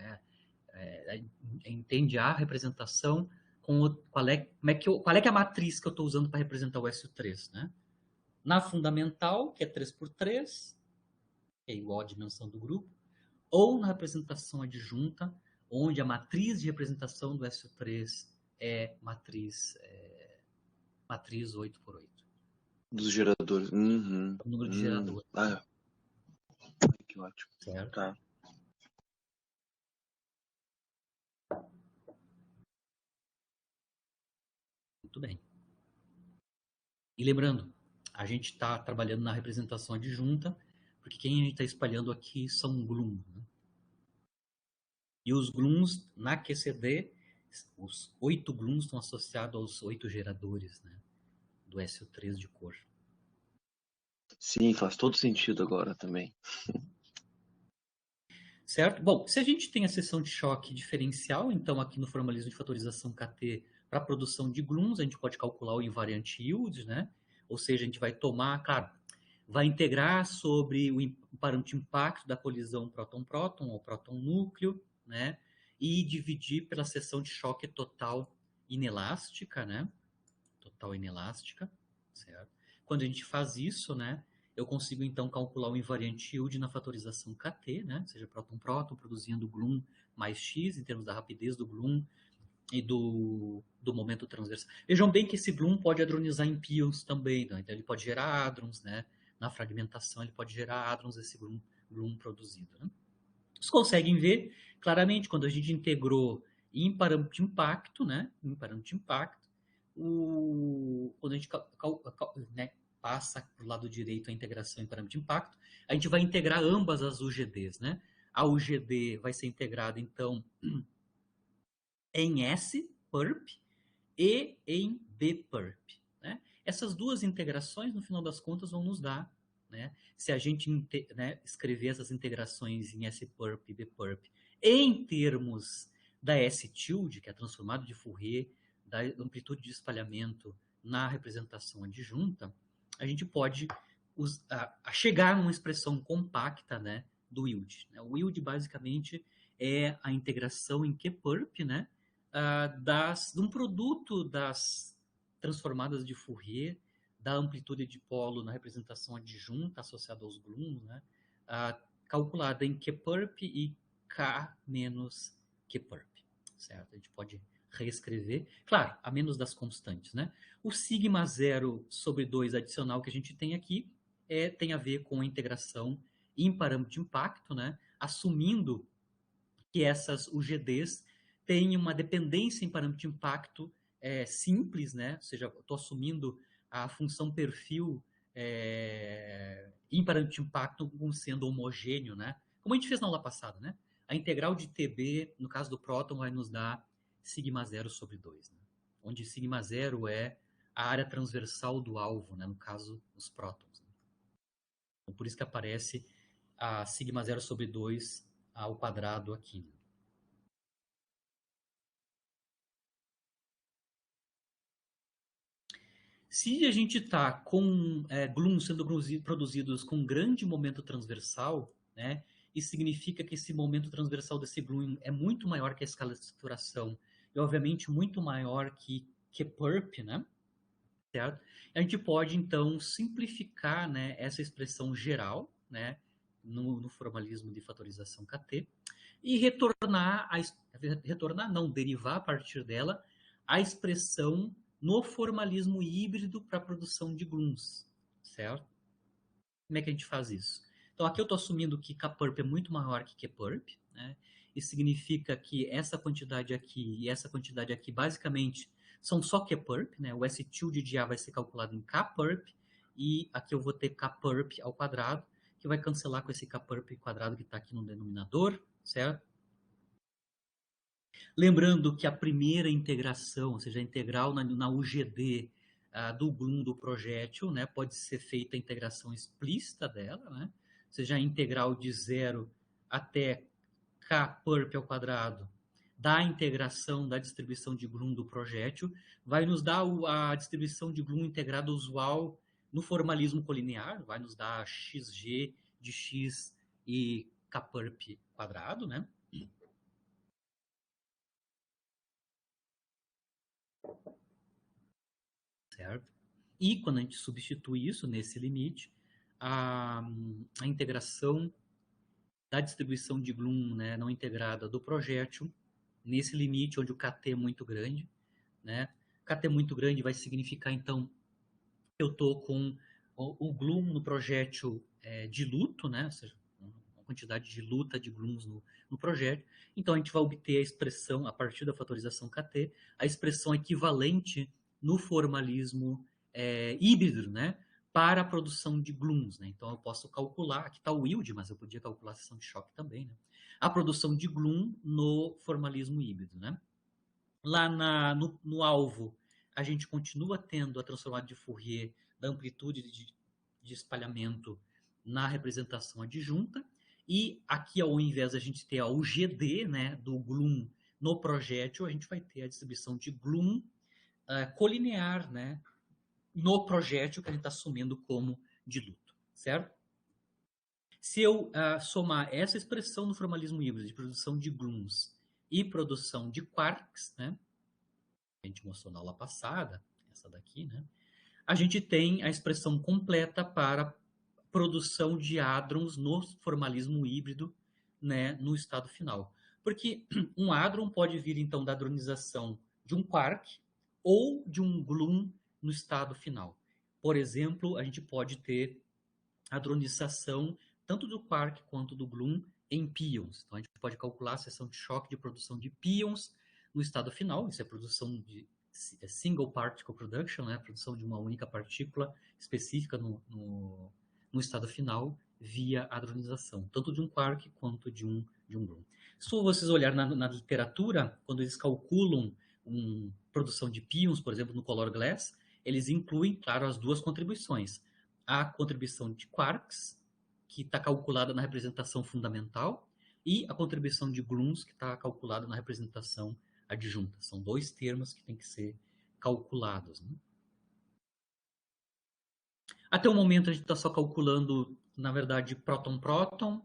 Entende a representação qual é que é a matriz que eu estou usando para representar o SO3, né? Na fundamental, que é 3x3, que é igual à dimensão do grupo, ou na representação adjunta, onde a matriz de representação do SO3 é matriz 8 por 8. Dos geradores. O número de geradores. que ótimo. Certo. Tá. Muito bem. E lembrando, a gente está trabalhando na representação adjunta, porque quem a gente está espalhando aqui são gluons. Né? E os gluons, na QCD, os 8 gluons estão associados aos 8 geradores, né, do SO3 de cor. Sim, faz todo sentido agora também. Certo? Bom, se a gente tem a seção de choque diferencial, então aqui no formalismo de fatorização KT, para a produção de gluons, a gente pode calcular o invariant yield, né? Ou seja, a gente vai tomar, claro, vai integrar sobre o parâmetro de impacto da colisão próton-próton ou próton-núcleo, né? E dividir pela seção de choque total inelástica, né? Total inelástica, certo? Quando a gente faz isso, né? Eu consigo, então, calcular o invariant yield na fatorização KT, né? Ou seja, próton-próton produzindo gluon mais X, em termos da rapidez do gluon e do momento transversal. Vejam bem que esse gluon pode hadronizar em pions também, né? Então ele pode gerar hadrons, né? Na fragmentação ele pode gerar hadrons esse gluon produzido, né? Vocês conseguem ver claramente quando a gente integrou em parâmetro de impacto, né? Em parâmetro de impacto, quando a gente né, passa para o lado direito a integração em parâmetro de impacto, a gente vai integrar ambas as UGDs, né? A UGD vai ser integrada, então, em S-perp e em B-perp. Né? Essas duas integrações, no final das contas, vão nos dar, né? Se a gente né, escrever essas integrações em S-perp e B-perp em termos da S-tilde, que é transformado de Fourier, da amplitude de espalhamento na representação adjunta, a gente pode chegar numa expressão compacta, né, do yield. O yield, basicamente, é a integração em Q-perp, né, de um produto das transformadas de Fourier, da amplitude de polo na representação adjunta associada aos gluons, né, calculada em Q-perp e K menos Q-perp, certo? A gente pode reescrever, claro, a menos das constantes, né? O sigma 0/2 adicional que a gente tem aqui tem a ver com a integração em parâmetro de impacto, né? Assumindo que essas UGDs têm uma dependência em parâmetro de impacto simples, né? Ou seja, estou assumindo a função perfil em parâmetro de impacto como sendo homogêneo, né? Como a gente fez na aula passada, né? A integral de TB, no caso do próton, vai nos dar sigma 0/2, né? Onde sigma 0 é a área transversal do alvo, né? No caso, os prótons. Né? Então, por isso que aparece a sigma 0/2 ao quadrado aqui. Né? Se a gente está com gluons sendo produzidos com grande momento transversal, né, isso significa que esse momento transversal desse gluon é muito maior que a escala de saturação e, obviamente, muito maior que Q-perp, né? Certo? A gente pode, então, simplificar, né, essa expressão geral, né, no formalismo de fatorização KT e derivar a partir dela a expressão no formalismo híbrido para a produção de gluons, certo? Como é que a gente faz isso? Então, aqui eu estou assumindo que K-perp é muito maior que Q-perp, né? Isso significa que essa quantidade aqui e essa quantidade aqui, basicamente, são só Q-perp, né? O S tilde de A vai ser calculado em K-perp, e aqui eu vou ter K-perp ao quadrado, que vai cancelar com esse K-perp quadrado que está aqui no denominador, certo? Lembrando que a primeira integração, ou seja, a integral na UGD do gluon do projétil, né, pode ser feita a integração explícita dela, né? Ou seja, a integral de 0 até K-perp ao quadrado da integração da distribuição de gluon do projétil vai nos dar a distribuição de gluon integrada usual no formalismo colinear, vai nos dar xg de x e K-perp quadrado, né? Certo? E quando a gente substitui isso nesse limite, a integração da distribuição de gluon, né, não integrada do projétil, nesse limite onde o KT é muito grande, né? KT muito grande vai significar, então, que eu estou com o gluon no projétil diluto, né? Ou seja, quantidade de luta de gluons no projétil. Então, a gente vai obter a expressão, a partir da fatorização KT, a expressão equivalente no formalismo híbrido, né? Para a produção de gluons, né? Então, eu posso calcular, aqui está o yield, mas eu podia calcular a seção de choque também, né? A produção de gluon no formalismo híbrido, né? Lá no alvo, a gente continua tendo a transformada de Fourier da amplitude de espalhamento na representação adjunta, e aqui, ao invés de a gente ter o GD, né, do gluon no projétil, a gente vai ter a distribuição de gluon colinear, né, no projétil que a gente está assumindo como diluto, certo? Se eu somar essa expressão no formalismo híbrido de produção de gluons e produção de quarks, né, a gente mostrou na aula passada, essa daqui, né, a gente tem a expressão completa para produção de hadrons no formalismo híbrido, né, no estado final. Porque um hadron pode vir, então, da hadronização de um quark ou de um gluon no estado final. Por exemplo, a gente pode ter hadronização tanto do quark quanto do gluon em pions. Então, a gente pode calcular a seção de choque de produção de pions no estado final. Isso é produção de single particle production, né? Produção de uma única partícula específica no estado final via hadronização, tanto de um quark quanto de um gluon. Se vocês olharem na literatura, quando eles calculam produção de pions, por exemplo, no color glass, eles incluem, claro, as duas contribuições. A contribuição de quarks, que está calculada na representação fundamental, e a contribuição de gluons, que está calculada na representação adjunta. São dois termos que têm que ser calculados, né? Até o momento a gente está só calculando, na verdade, próton-próton,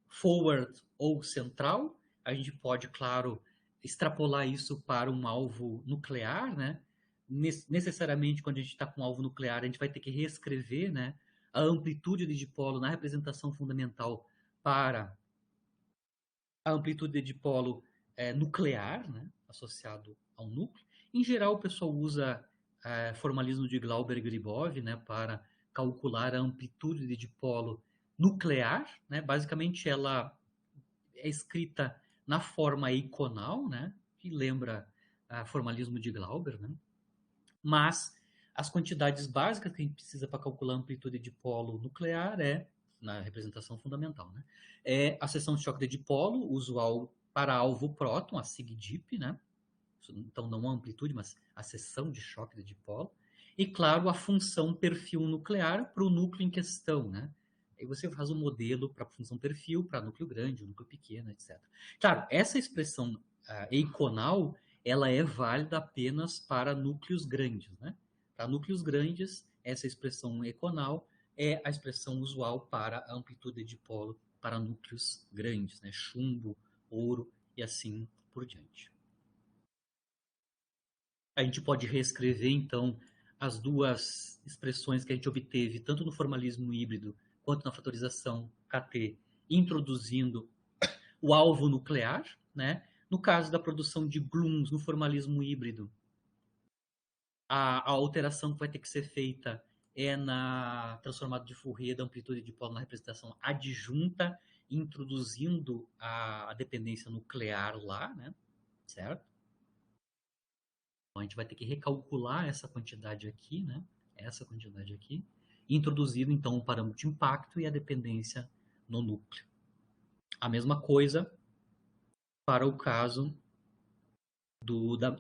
forward ou central. A gente pode, claro, extrapolar isso para um alvo nuclear, né? Necessariamente, quando a gente está com um alvo nuclear, a gente vai ter que reescrever, né, a amplitude de dipolo na representação fundamental para a amplitude de dipolo nuclear, né, associado ao núcleo. Em geral, o pessoal usa formalismo de Glauber-Gribov, né, para calcular a amplitude de dipolo nuclear, né? Basicamente, ela é escrita na forma eiconal, né, que lembra formalismo de Glauber, né? Mas as quantidades básicas que a gente precisa para calcular a amplitude de dipolo nuclear na representação fundamental, né, é a seção de choque de dipolo, usual para alvo próton, a SIG-DIP, né? Então, não a amplitude, mas a seção de choque de dipolo. E, claro, a função perfil nuclear para o núcleo em questão, né? Aí você faz um modelo para a função perfil, para núcleo grande, núcleo pequeno, etc. Claro, essa expressão eiconal, ela é válida apenas para núcleos grandes, né? Para núcleos grandes, essa expressão eiconal é a expressão usual para a amplitude de dipolo para núcleos grandes, né? Chumbo, ouro e assim por diante. A gente pode reescrever, então, as duas expressões que a gente obteve, tanto no formalismo híbrido quanto na fatorização KT, introduzindo o alvo nuclear, né? No caso da produção de gluons no formalismo híbrido, a alteração que vai ter que ser feita é na transformada de Fourier da amplitude de dipolo na representação adjunta, introduzindo a dependência nuclear lá, né? Certo? Então, a gente vai ter que recalcular essa quantidade aqui, né? Essa quantidade aqui, introduzindo, então, o parâmetro de impacto e a dependência no núcleo. A mesma coisa para o caso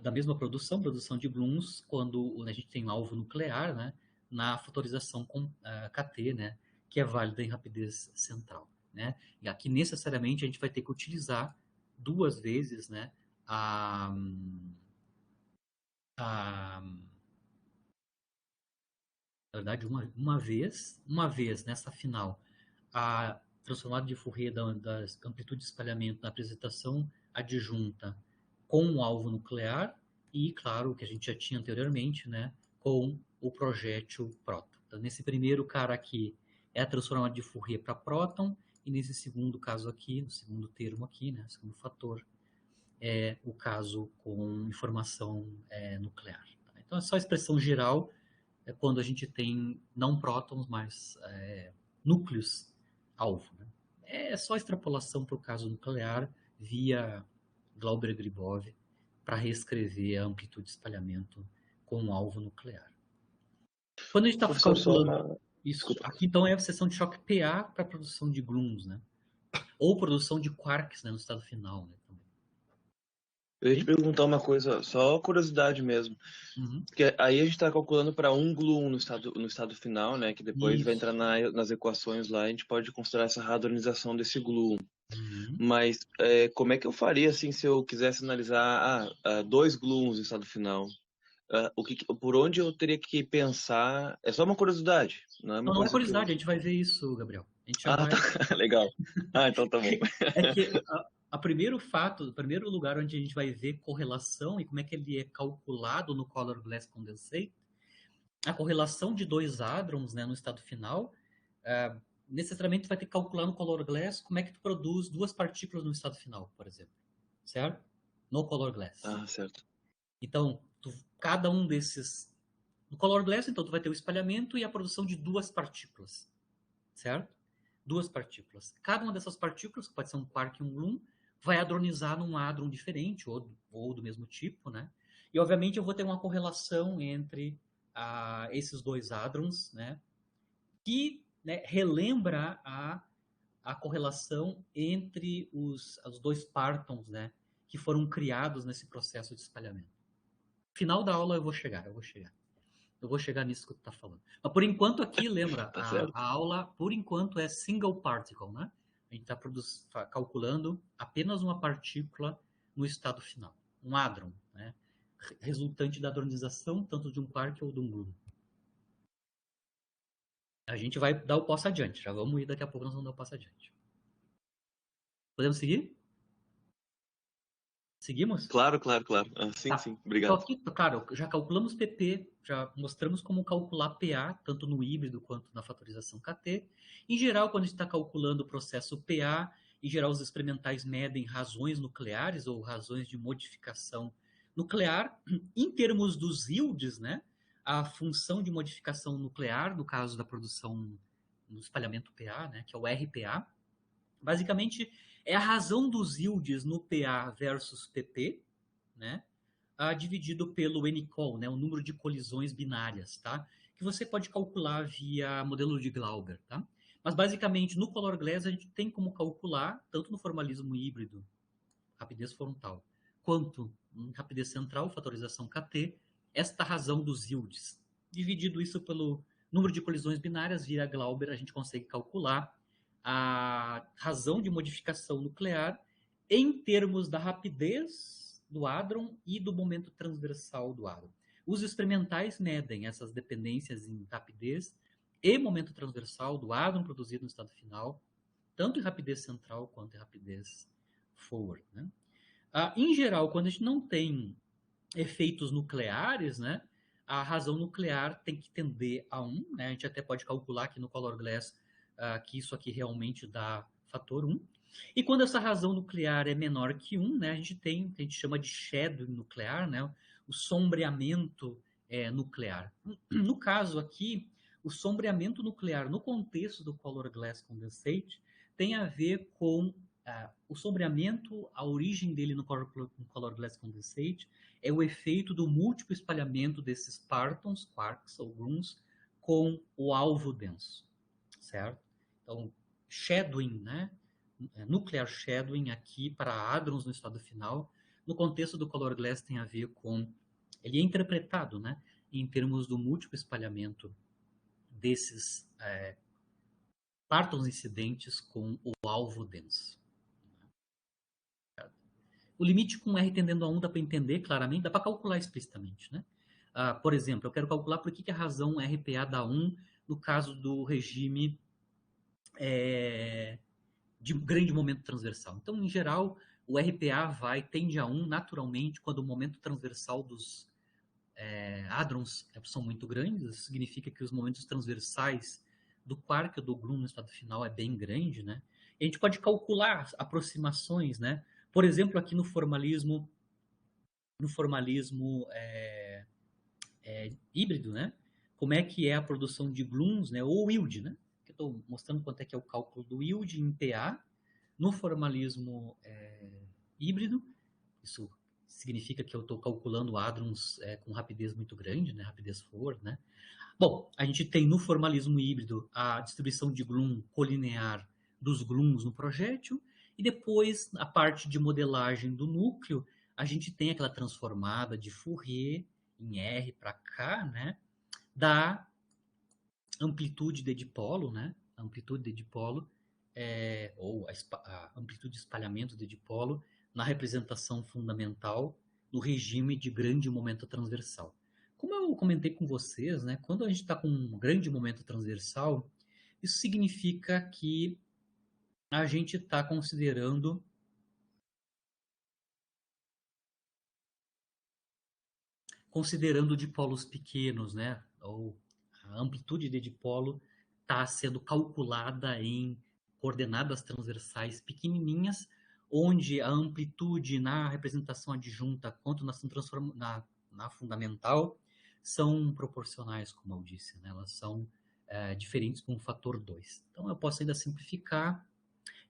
da mesma produção de gluons, quando a gente tem um alvo nuclear, né? Na fatorização com KT, né? Que é válida em rapidez central, né? E aqui, necessariamente, a gente vai ter que utilizar duas vezes, né? Na verdade, uma vez nessa final, a transformada de Fourier da amplitude de espalhamento na apresentação adjunta com o alvo nuclear e, claro, o que a gente já tinha anteriormente, né, com o projétil próton. Então, nesse primeiro cara aqui é a transformada de Fourier para próton, e nesse segundo caso aqui, no segundo termo aqui, né, segundo fator, é o caso com informação nuclear. Tá? Então, é só a expressão geral quando a gente tem não prótons, mas núcleos alvo. Né? É só extrapolação para o caso nuclear via Glauber-Gribov para reescrever a amplitude de espalhamento com um alvo nuclear. Quando a gente está calculando isso, aqui então é a seção de choque PA para a produção de gluons, né? Ou produção de quarks, né, no estado final, né, também. Eu ia te perguntar uma coisa, só curiosidade mesmo. Porque aí a gente está calculando para um gluon no estado final, né? Que depois vai entrar nas equações lá, a gente pode considerar essa radonização desse gluon. Mas como é que eu faria assim se eu quisesse analisar 2 gluons no estado final? Por onde eu teria que pensar? É só uma curiosidade, não é uma não coisa é curiosidade, a gente vai ver isso, Gabriel. A gente já vai... tá. Legal. Então tá bom. É que o primeiro lugar onde a gente vai ver correlação e como é que ele é calculado no Color Glass Condensate, a correlação de 2 hadrons, né, no estado final, necessariamente vai ter que calcular no Color Glass como é que tu produz 2 partículas no estado final, por exemplo. Certo? No Color Glass. Certo. Então, cada um desses... No Color Glass, então, tu vai ter o espalhamento e a produção de 2 partículas. Certo? 2 partículas. Cada uma dessas partículas, que pode ser um quark e um gluon, vai hadronizar num hadron diferente, ou do mesmo tipo, né? E, obviamente, eu vou ter uma correlação entre esses 2 hadrons, né? Que, né, relembra a correlação entre os 2 partons, né? Que foram criados nesse processo de espalhamento. Final da aula eu vou chegar. Eu vou chegar nisso que tu tá falando. Mas por enquanto aqui, lembra, a aula, por enquanto, é single particle, né? A gente está calculando apenas uma partícula no estado final. Um hadron, né? Resultante da hadronização tanto de um quark ou de um gluon. A gente vai dar o passo adiante. Já vamos ir, daqui a pouco nós vamos dar o passo adiante. Podemos seguir? Seguimos? Claro. Sim, obrigado. Então, aqui, claro, já calculamos PP, já mostramos como calcular PA, tanto no híbrido quanto na fatorização KT. Em geral, quando a gente está calculando o processo PA, em geral os experimentais medem razões nucleares ou razões de modificação nuclear. Em termos dos yields, né, a função de modificação nuclear, no caso da produção no espalhamento PA, né, que é o RPA, basicamente é a razão dos yields no PA versus PP, né, dividido pelo NCOL, né, o número de colisões binárias, tá? Que você pode calcular via modelo de Glauber, tá? Mas basicamente no Color Glass a gente tem como calcular, tanto no formalismo híbrido, rapidez frontal, quanto em rapidez central, fatorização KT, esta razão dos yields. Dividido isso pelo número de colisões binárias via Glauber, a gente consegue calcular a razão de modificação nuclear em termos da rapidez do hadron e do momento transversal do hadron. Os experimentais medem essas dependências em rapidez e momento transversal do hadron produzido no estado final, tanto em rapidez central quanto em rapidez forward. Né? Em geral, quando a gente não tem efeitos nucleares, né, a razão nuclear tem que tender a 1. Né? A gente até pode calcular aqui no Color Glass que isso aqui realmente dá fator 1. E quando essa razão nuclear é menor que 1, né, a gente tem o que a gente chama de shadowing nuclear, né, o sombreamento nuclear. No caso aqui, o sombreamento nuclear no contexto do Color Glass Condensate tem a ver com o sombreamento, a origem dele no Color Glass Condensate é o efeito do múltiplo espalhamento desses partons, quarks ou gluons, com o alvo denso, certo? Então, shadowing, né? Nuclear shadowing aqui para hadrons no estado final, no contexto do Color Glass tem a ver com... Ele é interpretado, né, em termos do múltiplo espalhamento desses partons incidentes com o alvo denso. O limite com R tendendo a 1 dá para entender claramente, dá para calcular explicitamente, né? Por exemplo, eu quero calcular por que a razão RPA dá 1 no caso do regime de grande momento transversal. Então, em geral, o RPA tende a 1 naturalmente quando o momento transversal dos hadrons são muito grandes. Isso significa que os momentos transversais do quark ou do gluon no estado final é bem grande, né? E a gente pode calcular aproximações, né? Por exemplo, aqui no formalismo híbrido, né? Como é que é a produção de gluons, né? Ou yield, né? estou mostrando quanto é que é o cálculo do yield em PA no formalismo híbrido. Isso significa que eu estou calculando hadrons com rapidez muito grande, né? Rapidez Ford, né? Bom, a gente tem no formalismo híbrido a distribuição de Glum colinear dos Glums no projétil, e depois, a parte de modelagem do núcleo, a gente tem aquela transformada de Fourier em R para K, né? Da amplitude de dipolo, né? A amplitude de dipolo, ou a amplitude de espalhamento de dipolo na representação fundamental no regime de grande momento transversal. Como eu comentei com vocês, né? Quando a gente está com um grande momento transversal, isso significa que a gente está considerando dipolos pequenos, né? Ou a amplitude de dipolo está sendo calculada em coordenadas transversais pequenininhas, onde a amplitude na representação adjunta quanto na fundamental são proporcionais, como eu disse, né? Elas são diferentes com o fator 2. Então eu posso ainda simplificar,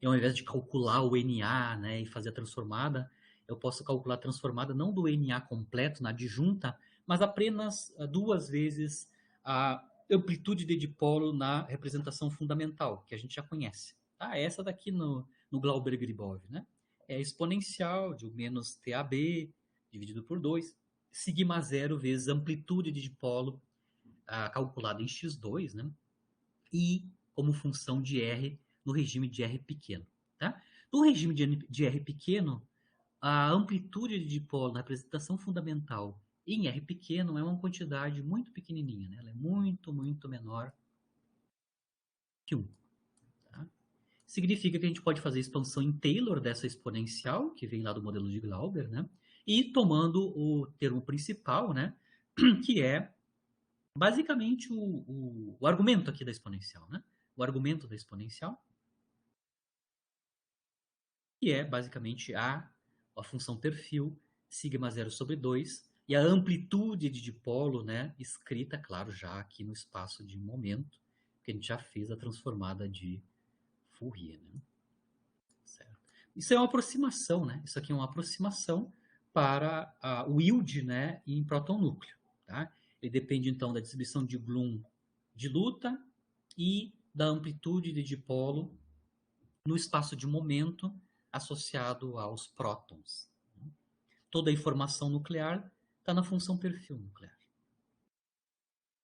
e ao invés de calcular o NA, né, e fazer a transformada, eu posso calcular a transformada não do NA completo na adjunta, mas apenas 2 vezes a amplitude de dipolo na representação fundamental, que a gente já conhece. Tá? Essa daqui no Glauber-Gribov, né? É exponencial de menos TAB dividido por 2, sigma 0 vezes amplitude de dipolo calculada em x2, né? E como função de R no regime de R pequeno. Tá? No regime de R pequeno, a amplitude de dipolo na representação fundamental em R pequeno é uma quantidade muito pequenininha, né? Ela é muito, muito menor que 1. Tá? Significa que a gente pode fazer expansão em Taylor dessa exponencial, que vem lá do modelo de Glauber, né? E tomando o termo principal, né? Que é basicamente o argumento aqui da exponencial, né? O argumento da exponencial, que é basicamente a função perfil, sigma 0 sobre 2, e a amplitude de dipolo, né, escrita, claro, já aqui no espaço de momento, que a gente já fez a transformada de Fourier. Né? Certo. Isso é uma aproximação, né? Isso aqui é uma aproximação para o yield, né, em próton-núcleo. Tá? Ele depende, então, da distribuição de Glum de luta e da amplitude de dipolo no espaço de momento associado aos prótons. Toda a informação nuclear está na função perfil nuclear.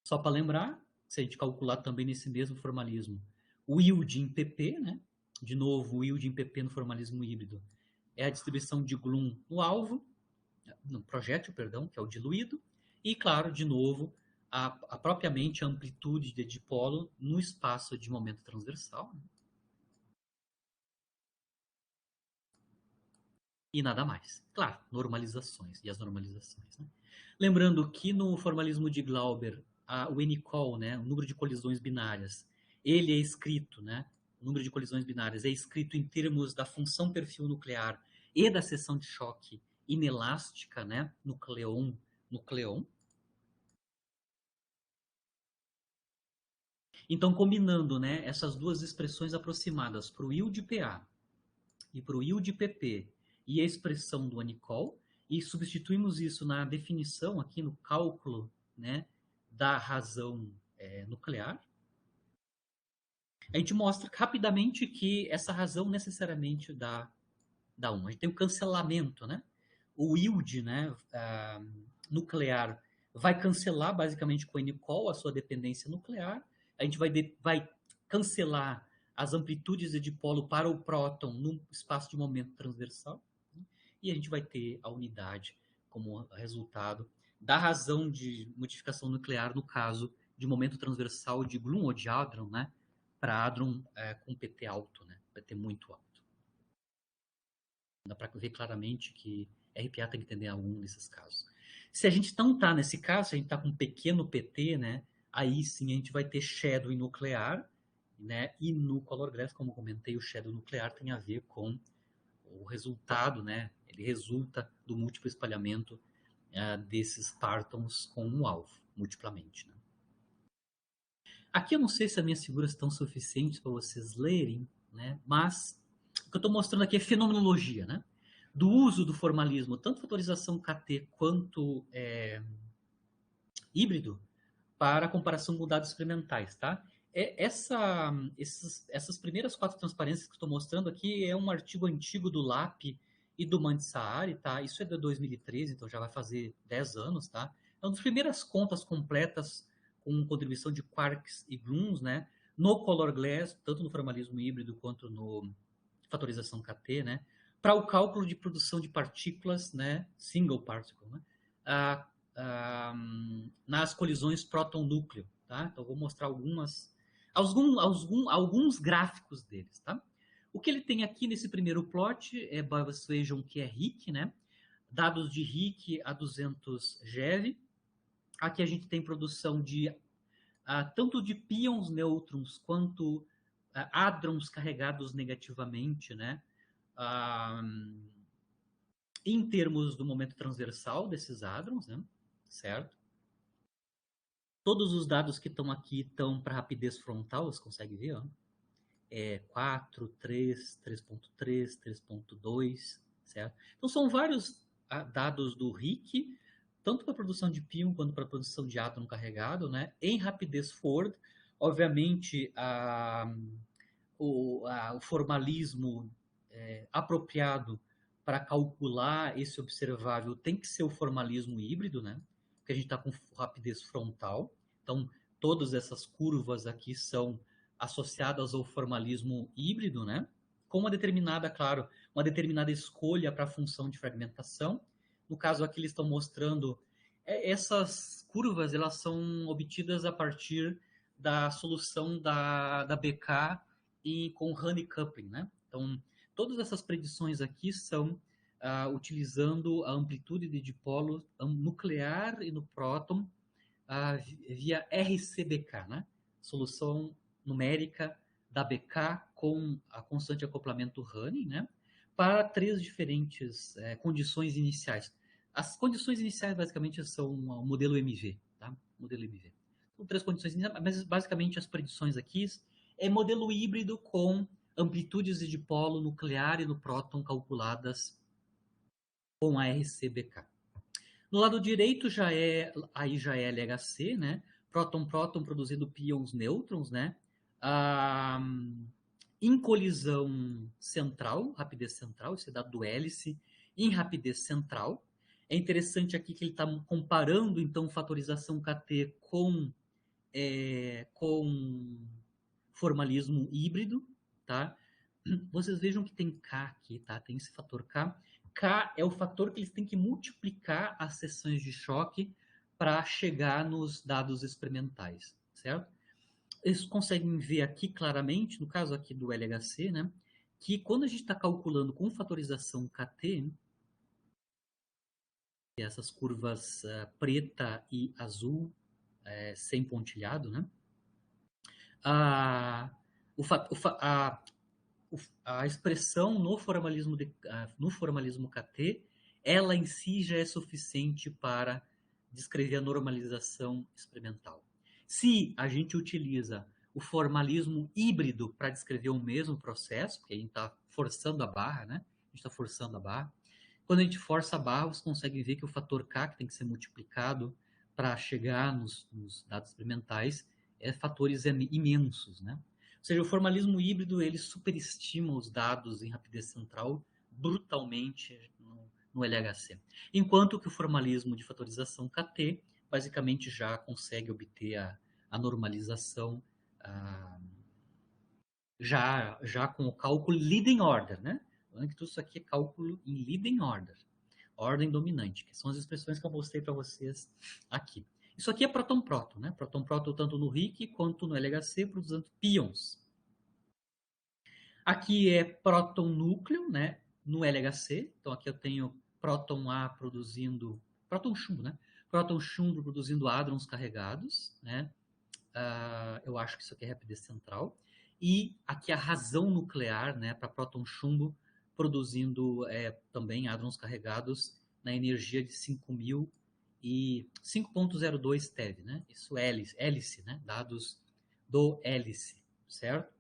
Só para lembrar, se a gente calcular também nesse mesmo formalismo, o yield em pp, né? De novo, o yield em pp no formalismo híbrido é a distribuição de Glum no alvo, no projétil, perdão, que é o diluído, e, claro, de novo, a propriamente a amplitude de dipolo no espaço de momento transversal. Né? E nada mais. Claro, normalizações e as normalizações. Né? Lembrando que no formalismo de Glauber, o NCOL, né, o número de colisões binárias, ele é escrito, né, o número de colisões binárias é escrito em termos da função perfil nuclear e da seção de choque inelástica, né, nucleon. Então, combinando, né, essas duas expressões aproximadas para o yield PA e para o yield PP e a expressão do anicol, e substituímos isso na definição aqui no cálculo, né, da razão nuclear, a gente mostra rapidamente que essa razão necessariamente dá 1. A gente tem o cancelamento, né? O yield, né, nuclear vai cancelar basicamente com o anicol a sua dependência nuclear. A gente vai cancelar as amplitudes de dipolo para o próton no espaço de momento transversal. E a gente vai ter a unidade como resultado da razão de modificação nuclear, no caso de momento transversal de Glum ou de hadron, né, para hadron com PT alto, né, PT muito alto. Dá para ver claramente que RPA tem que entender algum desses casos. Se a gente não está nesse caso, se a gente está com um pequeno PT, né, aí sim a gente vai ter shadow nuclear, né, e no color glass, como eu comentei, o shadow nuclear tem a ver com o resultado, né, ele resulta do múltiplo espalhamento desses partons com um alvo, multiplamente. Né? Aqui eu não sei se as minhas figuras estão suficientes para vocês lerem, né? Mas o que eu estou mostrando aqui é fenomenologia, né? Do uso do formalismo, tanto fatorização KT quanto híbrido, para comparação com dados experimentais, tá? Essas primeiras 4 transparências que estou mostrando aqui é um artigo antigo do LAP e do Mansaari, tá? Isso é de 2013, então já vai fazer 10 anos, tá? É uma das primeiras contas completas com contribuição de quarks e gluons, né? No color glass, tanto no formalismo híbrido quanto no fatorização KT, né? Para o cálculo de produção de partículas, né? Single particle, né? Nas colisões próton-núcleo, tá? Então vou mostrar alguns gráficos deles, tá? O que ele tem aqui nesse primeiro plot vocês vejam que é RHIC, né? Dados de RHIC a 200 GeV. Aqui a gente tem produção de tanto de pions nêutrons quanto hadrons carregados negativamente, né? Em termos do momento transversal desses hadrons, né? Certo? Todos os dados que estão aqui estão para rapidez frontal, você consegue ver, ó. 4, 3, 3.3, 3.2, certo? Então são vários dados do RHIC, tanto para a produção de pion quanto para a produção de átomo carregado, né? Em rapidez Ford, obviamente o formalismo apropriado para calcular esse observável tem que ser o formalismo híbrido, né? Porque a gente está com rapidez frontal. Então, todas essas curvas aqui são associadas ao formalismo híbrido, né? Com uma determinada, claro, uma determinada escolha para a função de fragmentação. No caso aqui, eles estão mostrando essas curvas, elas são obtidas a partir da solução da BK e com honeycoupling, né? Então, todas essas predições aqui são utilizando a amplitude de dipolo nuclear e no próton via RCBK, né? Solução numérica da BK com a constante de acoplamento Honey, né? Para 3 diferentes condições iniciais. As condições iniciais basicamente são o modelo MV, tá? Modelo MV. São 3 condições iniciais, mas basicamente as predições aqui é modelo híbrido com amplitudes de dipolo nuclear e no próton calculadas com a RCBK. No lado direito aí já é LHC, né? Próton-próton produzindo pions nêutrons, né? Em colisão central, rapidez central, isso é dado do hélice, em rapidez central. É interessante aqui que ele está comparando, então, fatorização KT com formalismo híbrido, tá? Vocês vejam que tem K aqui, tá? Tem esse fator K. K é o fator que eles têm que multiplicar as seções de choque para chegar nos dados experimentais, certo? Eles conseguem ver aqui claramente, no caso aqui do LHC, né? Que quando a gente está calculando com fatorização KT, essas curvas preta e azul, sem pontilhado, né? A expressão no formalismo KT, ela em si já é suficiente para descrever a normalização experimental. Se a gente utiliza o formalismo híbrido para descrever o mesmo processo, porque a gente está forçando a barra, né? A gente está forçando a barra. Quando a gente força a barra, você consegue ver que o fator K, que tem que ser multiplicado para chegar nos dados experimentais, fatores imensos, né? Ou seja, o formalismo híbrido, ele superestima os dados em rapidez central brutalmente no LHC. Enquanto que o formalismo de fatorização KT, basicamente já consegue obter a normalização já com o cálculo leading order, né? Lembrando que tudo isso aqui é cálculo em leading order, ordem dominante, que são as expressões que eu mostrei para vocês aqui. Isso aqui é próton-próton, né? Próton-próton tanto no RHIC quanto no LHC, produzindo pions. Aqui é próton-núcleo, né? No LHC. Então aqui eu tenho próton A produzindo... Próton-chumbo, né? Próton-chumbo produzindo hadrons carregados, né? Eu acho que isso aqui é rapidez central. E aqui a razão nuclear, né? Para próton-chumbo produzindo também hadrons carregados na energia de 5.000 e 5.02 TeV, né? Isso é hélice, né? Dados do hélice, certo?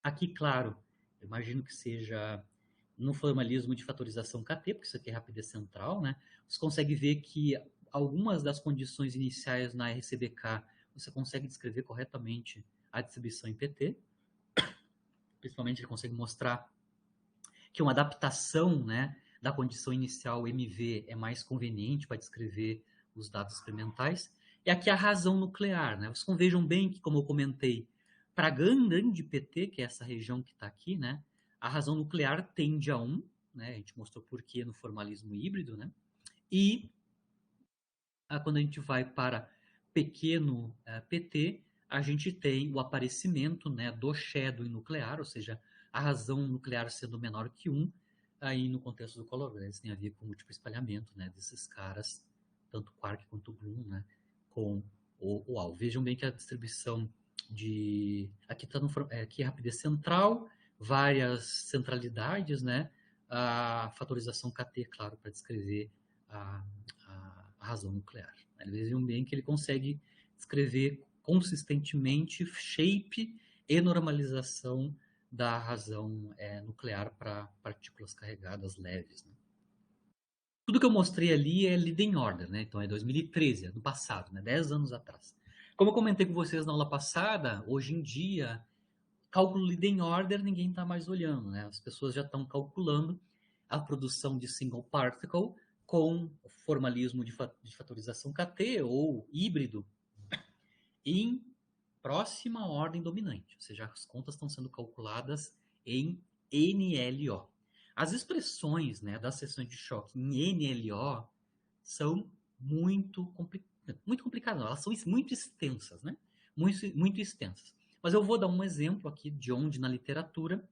Aqui, claro, eu imagino que seja no formalismo de fatorização KT, porque isso aqui é rapidez central, né? Você consegue ver que algumas das condições iniciais na RCBK você consegue descrever corretamente a distribuição em PT. Principalmente ele consegue mostrar que uma adaptação, né, da condição inicial MV é mais conveniente para descrever os dados experimentais. E aqui a razão nuclear, né? Vocês vejam bem que, como eu comentei, para grande PT, que é essa região que está aqui, né, a razão nuclear tende a 1, né? A gente mostrou por que no formalismo híbrido, né? E quando a gente vai para pequeno PT, a gente tem o aparecimento, né, do shadow nuclear, ou seja, a razão nuclear sendo menor que 1, aí no contexto do colorless tem a ver com o múltiplo espalhamento, né, desses caras, tanto quark quanto gluon, né, com o alvo. Vejam bem que a distribuição de... Aqui está aqui é rapidez central, várias centralidades, né, a fatorização KT, claro, para descrever a razão nuclear. Vejam bem que ele consegue descrever consistentemente shape e normalização da razão nuclear para partículas carregadas leves. Né? Tudo que eu mostrei ali é leading order, né? Então é 2013, no passado, né? 10 anos atrás. Como eu comentei com vocês na aula passada, hoje em dia, cálculo leading order ninguém está mais olhando, né? As pessoas já estão calculando a produção de single particle com formalismo de fatorização KT ou híbrido em próxima ordem dominante, ou seja, as contas estão sendo calculadas em NLO. As expressões, né, das seções de choque em NLO são muito complicadas, elas são muito extensas, né? Muito extensas. Mas eu vou dar um exemplo aqui de onde na literatura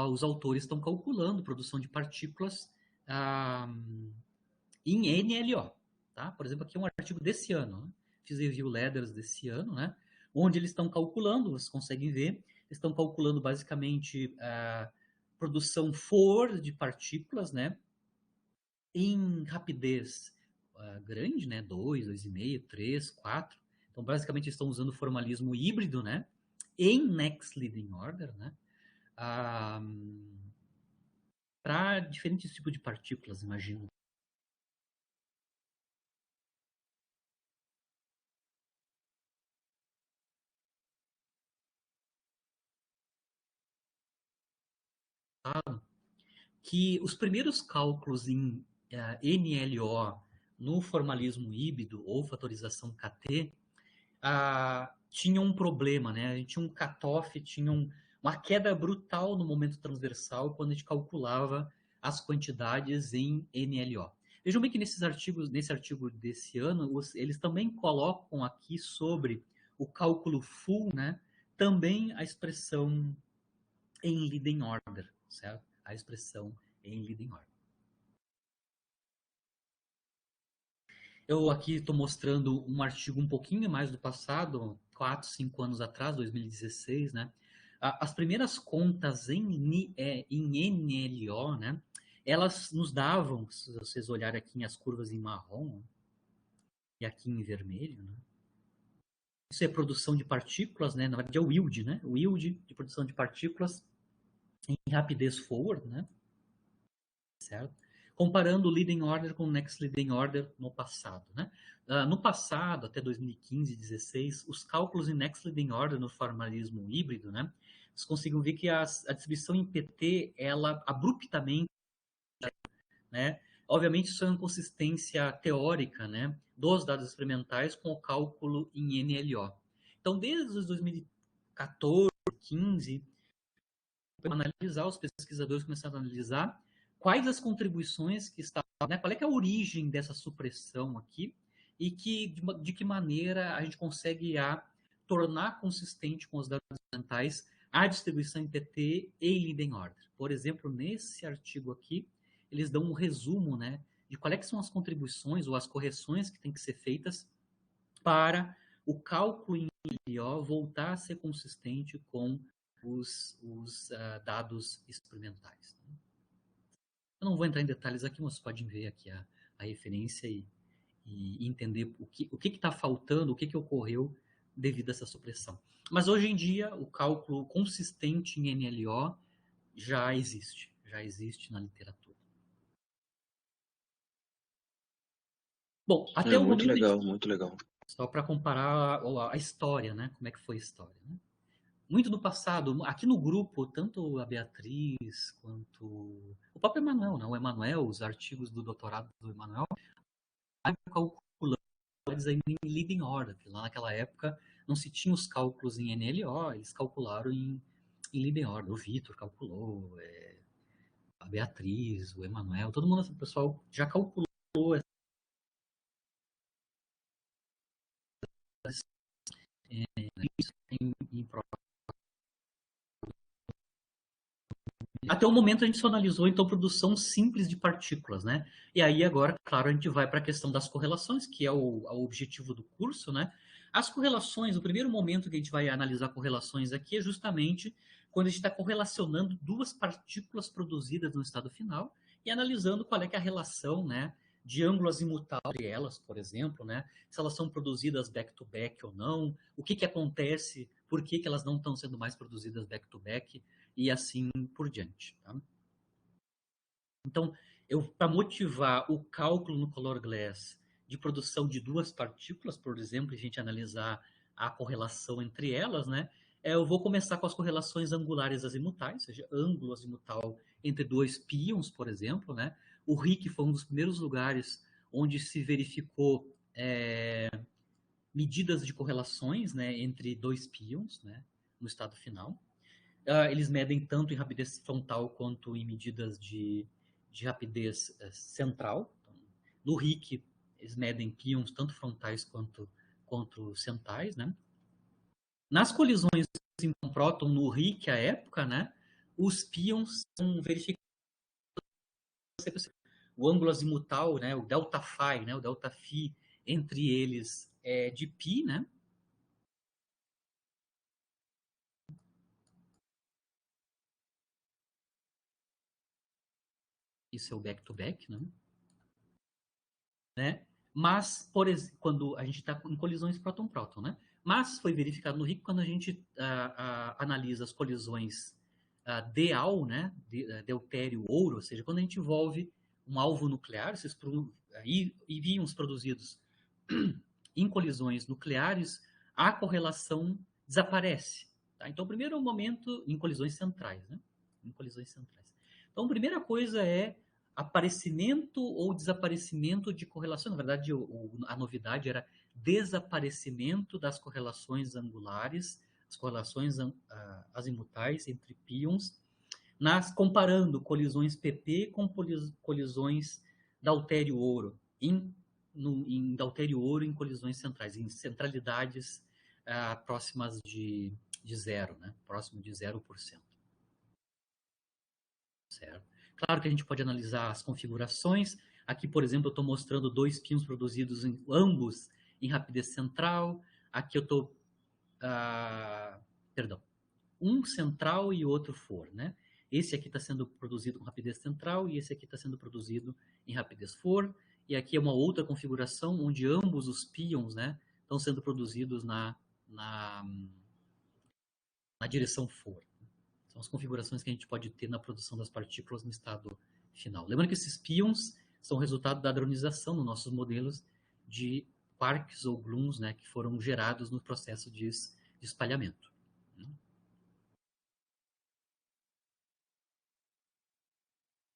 os autores estão calculando produção de partículas em NLO. Tá? Por exemplo, aqui é um artigo desse ano, né? Fiz review letters desse ano, né? Onde eles estão calculando, vocês conseguem ver, eles estão calculando basicamente a produção forward de partículas, né? Em rapidez grande, né? 2, 2,5, 3, 4. Então, basicamente, estão usando o formalismo híbrido, né? Em next leading order, né? Para diferentes tipos de partículas, imagino. Que os primeiros cálculos em NLO no formalismo híbrido ou fatorização KT tinham um problema, né? A gente tinha um cutoff, tinha uma queda brutal no momento transversal quando a gente calculava as quantidades em NLO. Vejam bem que nesse artigo desse ano, eles também colocam aqui sobre o cálculo full, né? Também a expressão em leading order, certo? A expressão em leading order. Eu aqui estou mostrando um artigo um pouquinho mais do passado, 4, 5 anos atrás, 2016, né? As primeiras contas em NLO, né? Elas nos davam, se vocês olharem aqui as curvas em marrom e aqui em vermelho, né? Isso é produção de partículas, né? Na verdade é o yield, né? O yield de produção de partículas em rapidez forward, né? Certo? Comparando o leading order com o next leading order no passado, né? No passado, até 2015, 2016, os cálculos em next leading order no formalismo híbrido, né? Vocês conseguem ver que a distribuição em PT, ela abruptamente, né? Obviamente, isso é uma inconsistência teórica, né? Dos dados experimentais com o cálculo em NLO. Então, desde os 2014, 2015, analisar, os pesquisadores começaram a analisar quais as contribuições que estavam, né? Qual é que é a origem dessa supressão aqui e de que maneira a gente consegue tornar consistente com os dados ambientais a distribuição em PT e em leading order. Por exemplo, nesse artigo aqui, eles dão um resumo, né, de quais é que são as contribuições ou as correções que têm que ser feitas para o cálculo em LO voltar a ser consistente com os dados experimentais. Eu não vou entrar em detalhes aqui, mas vocês podem ver aqui a referência e entender o que está faltando, o que ocorreu devido a essa supressão. Mas hoje em dia, o cálculo consistente em NLO já existe na literatura. Bom, até o muito momento, legal, muito legal. só para comparar a história, né? Como é que foi a história, né? Muito no passado, aqui no grupo, tanto a Beatriz quanto o próprio Emanuel, né? O Emanuel, os artigos do doutorado do Emanuel, calculando ainda em leading order, porque lá naquela época não se tinha os cálculos em NLO, eles calcularam em leading order. O Vitor calculou, a Beatriz, o Emanuel, todo mundo, o pessoal já calculou isso em prova. Até o momento a gente só analisou, então, produção simples de partículas, né? E aí agora, claro, a gente vai para a questão das correlações, que é o objetivo do curso, né? As correlações, o primeiro momento que a gente vai analisar correlações aqui é justamente quando a gente está correlacionando duas partículas produzidas no estado final e analisando qual é que é a relação, né, de ângulo azimutal entre elas, por exemplo, né? Se elas são produzidas back-to-back ou não, o que acontece, por que elas não estão sendo mais produzidas back-to-back, e assim por diante. Tá? Então, para motivar o cálculo no color glass de produção de duas partículas, por exemplo, a gente analisar a correlação entre elas, né? Eu vou começar com as correlações angulares azimutais, ou seja, ângulo azimutal entre dois píons, por exemplo, né? O RIC foi um dos primeiros lugares onde se verificou medidas de correlações, né, entre dois píons, né, no estado final. Eles medem tanto em rapidez frontal quanto em medidas de rapidez central. Então, no RIC, eles medem píons tanto frontais quanto centrais, né? Nas colisões em próton no RIC, à época, né, os píons são verificados. O ângulo azimutal, né, o delta phi, né, o delta phi entre eles é de π, né? Isso é o back-to-back, né? Mas, por exemplo, quando a gente está em colisões próton-próton, né? Mas foi verificado no RIC quando a gente analisa as colisões DEAL, né? Deutério-ouro, ou seja, quando a gente envolve um alvo nuclear, esses íons produzidos em colisões nucleares, a correlação desaparece. Tá? Então, o primeiro momento, em colisões centrais, né? Em colisões centrais. Então, a primeira coisa é aparecimento ou desaparecimento de correlação. Na verdade, a novidade era desaparecimento das correlações angulares, as correlações azimutais entre píons, comparando colisões PP com colisões Deutério-ouro, em Deutério-ouro em colisões centrais, em centralidades próximas de zero, né? Próximo de 0%. Certo? Claro que a gente pode analisar as configurações. Aqui, por exemplo, eu estou mostrando dois píons produzidos ambos em rapidez central. Aqui eu estou... perdão. Um central e outro for, né? Esse aqui está sendo produzido com rapidez central e esse aqui está sendo produzido em rapidez for. E aqui é uma outra configuração onde ambos os píons, né, estão sendo produzidos na direção for. São as configurações que a gente pode ter na produção das partículas no estado final. Lembrando que esses píons são resultado da hadronização nos nossos modelos de quarks ou gluons, né, que foram gerados no processo de espalhamento.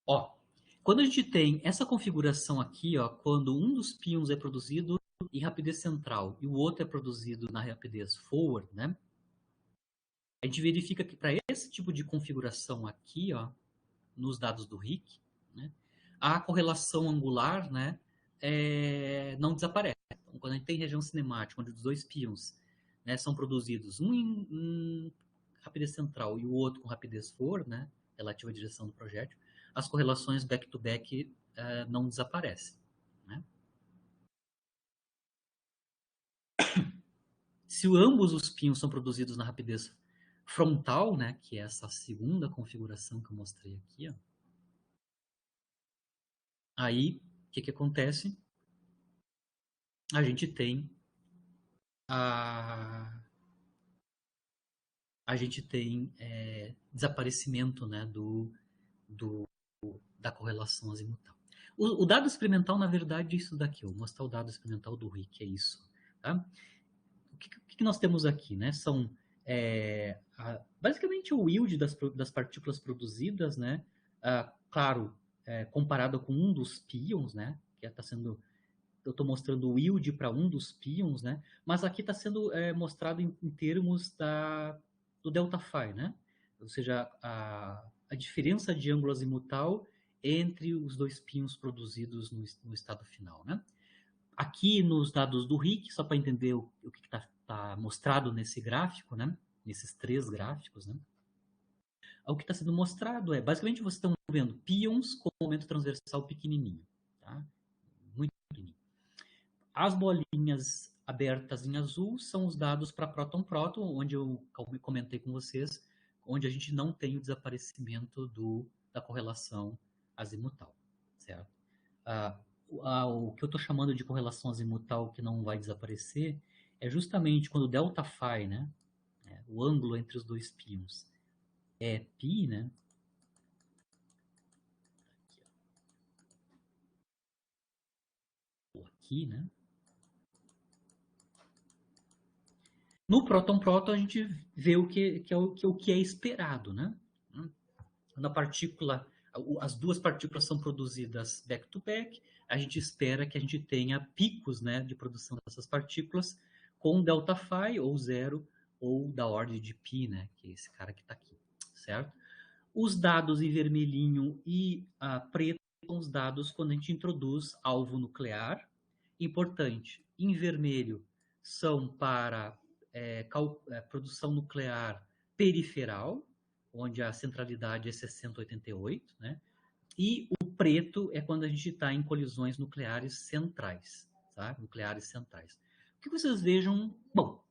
Ó, quando a gente tem essa configuração aqui, ó, quando um dos píons é produzido em rapidez central e o outro é produzido na rapidez forward, né? A gente verifica que para esse tipo de configuração aqui, ó, nos dados do RIC, né, a correlação angular, né, não desaparece. Então, quando a gente tem região cinemática, onde os dois píons, né, são produzidos, um em rapidez central e o outro com rapidez forward, né, relativa à direção do projétil, as correlações back-to-back não desaparecem. Né? Se ambos os píons são produzidos na rapidez frontal, né, que é essa segunda configuração que eu mostrei aqui, ó, aí o que acontece? A gente tem a gente tem desaparecimento, né, da correlação azimutal. O dado experimental, na verdade, é isso daqui. Eu vou mostrar o dado experimental do Rick, é isso. Tá? O que nós temos aqui? Né? São basicamente o yield das partículas produzidas, né? Claro, comparado com um dos pions, né? Que está sendo... Eu estou mostrando o yield para um dos pions, né? Mas aqui está sendo mostrado em termos do delta phi, né? Ou seja, a diferença de ângulo azimutal entre os dois pions produzidos no estado final, né? Aqui nos dados do Rick, só para entender o que está mostrado nesse gráfico, né? Nesses 3 gráficos, né? O que está sendo mostrado basicamente, vocês estão vendo pions com momento transversal pequenininho, tá? Muito pequenininho. As bolinhas abertas em azul são os dados para próton-próton, onde eu comentei com vocês, onde a gente não tem o desaparecimento da correlação azimutal, certo? O que eu estou chamando de correlação azimutal que não vai desaparecer é justamente quando o delta phi, né, o ângulo entre os dois pions, é π, né? Aqui, né? No próton-próton a gente vê o que é esperado, né? Na partícula, as duas partículas são produzidas back-to-back, a gente espera que a gente tenha picos, né, de produção dessas partículas com delta phi ou zero ou da ordem de π, né, que é esse cara que está aqui, certo? Os dados em vermelhinho e preto são os dados quando a gente introduz alvo nuclear. Importante, em vermelho são para produção nuclear periferal, onde a centralidade é 6088, né? E o preto é quando a gente está em colisões nucleares centrais, tá? Nucleares centrais. O que vocês vejam, bom,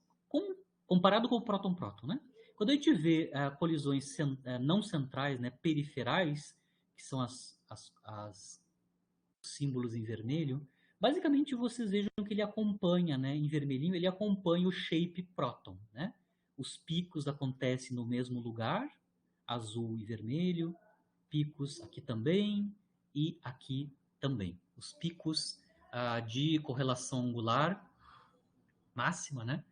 comparado com o próton-próton, né? Quando a gente vê colisões não centrais, né, periferais, que são os símbolos em vermelho, basicamente vocês vejam que ele acompanha, né, em vermelhinho, ele acompanha o shape próton, né? Os picos acontecem no mesmo lugar, azul e vermelho, picos aqui também e aqui também. Os picos de correlação angular máxima, né?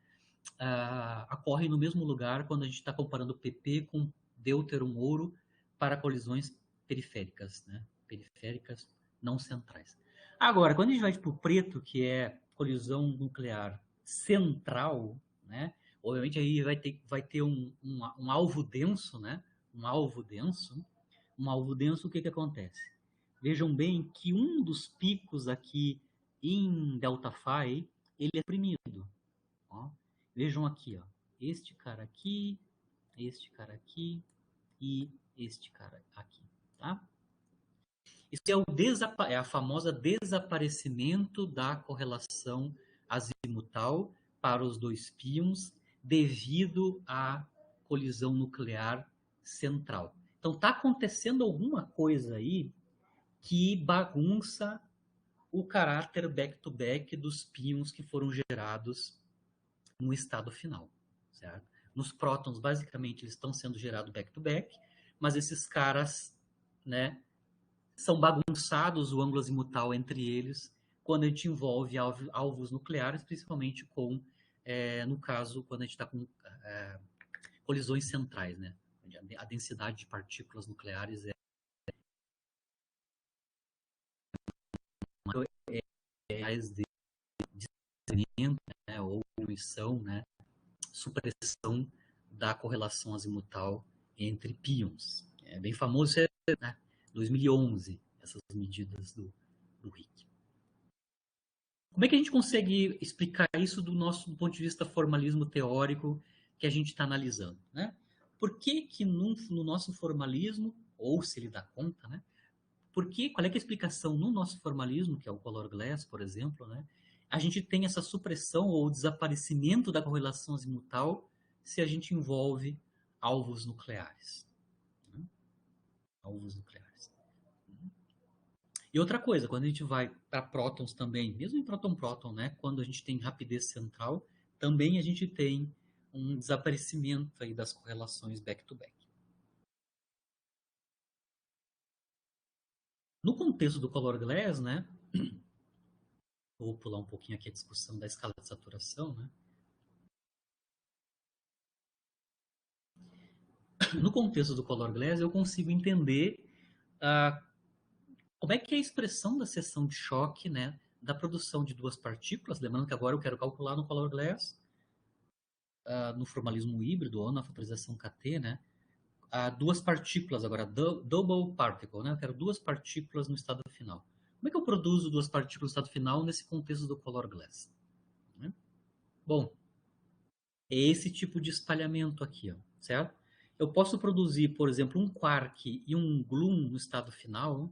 Ocorrem no mesmo lugar quando a gente está comparando PP com deuterum ouro para colisões periféricas, né? Periféricas não centrais. Agora, quando a gente vai para o preto, que é colisão nuclear central, né? Obviamente aí vai ter um alvo denso, né? Um alvo denso, o que acontece? Vejam bem que um dos picos aqui em delta phi, ele é deprimido. Ó. Vejam aqui, ó, este cara aqui e este cara aqui, tá? Isso é a famosa desaparecimento da correlação azimutal para os dois pions devido à colisão nuclear central. Então está acontecendo alguma coisa aí que bagunça o caráter back-to-back dos pions que foram gerados no estado final, certo? Nos prótons, basicamente, eles estão sendo gerados back-to-back, mas esses caras, né, são bagunçados o ângulo azimutal entre eles quando a gente envolve alvos nucleares, principalmente no caso, quando a gente está com colisões centrais, né? A densidade de partículas nucleares mais de desenvolvimento, né, ou diminuição, né, supressão da correlação azimutal entre pions. É bem famoso, né, 2011, essas medidas do Rick. Como é que a gente consegue explicar isso do ponto de vista formalismo teórico que a gente está analisando, né? Por que no nosso formalismo, ou se ele dá conta, né? Qual é que é a explicação no nosso formalismo, que é o color glass, por exemplo, né? A gente tem essa supressão ou desaparecimento da correlação azimutal se a gente envolve alvos nucleares. Né? Alvos nucleares. E outra coisa, quando a gente vai para prótons também, mesmo em próton-próton, né? Quando a gente tem rapidez central, também a gente tem um desaparecimento aí das correlações back-to-back. No contexto do color glass, né? Vou pular um pouquinho aqui a discussão da escala de saturação, né? No contexto do color glass, eu consigo entender como é que é a expressão da seção de choque, né? Da produção de duas partículas. Lembrando que agora eu quero calcular no color glass, no formalismo híbrido ou na fatorização KT, né? Duas partículas agora, double particle, né? Eu quero duas partículas no estado final. Como é que eu produzo duas partículas no estado final nesse contexto do color glass? Né? Bom, é esse tipo de espalhamento aqui, ó, certo? Eu posso produzir, por exemplo, um quark e um gluon no estado final,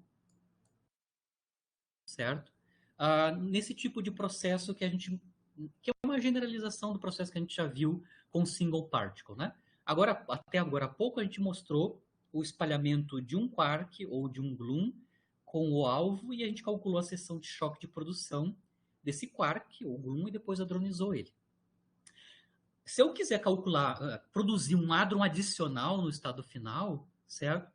certo? Nesse tipo de processo que é uma generalização do processo que a gente já viu com single particle, né? Agora, até agora há pouco a gente mostrou o espalhamento de um quark ou de um gluon com o alvo e a gente calculou a seção de choque de produção desse quark ou gluon e depois hadronizou ele. Se eu quiser calcular, produzir um hadron adicional no estado final, certo?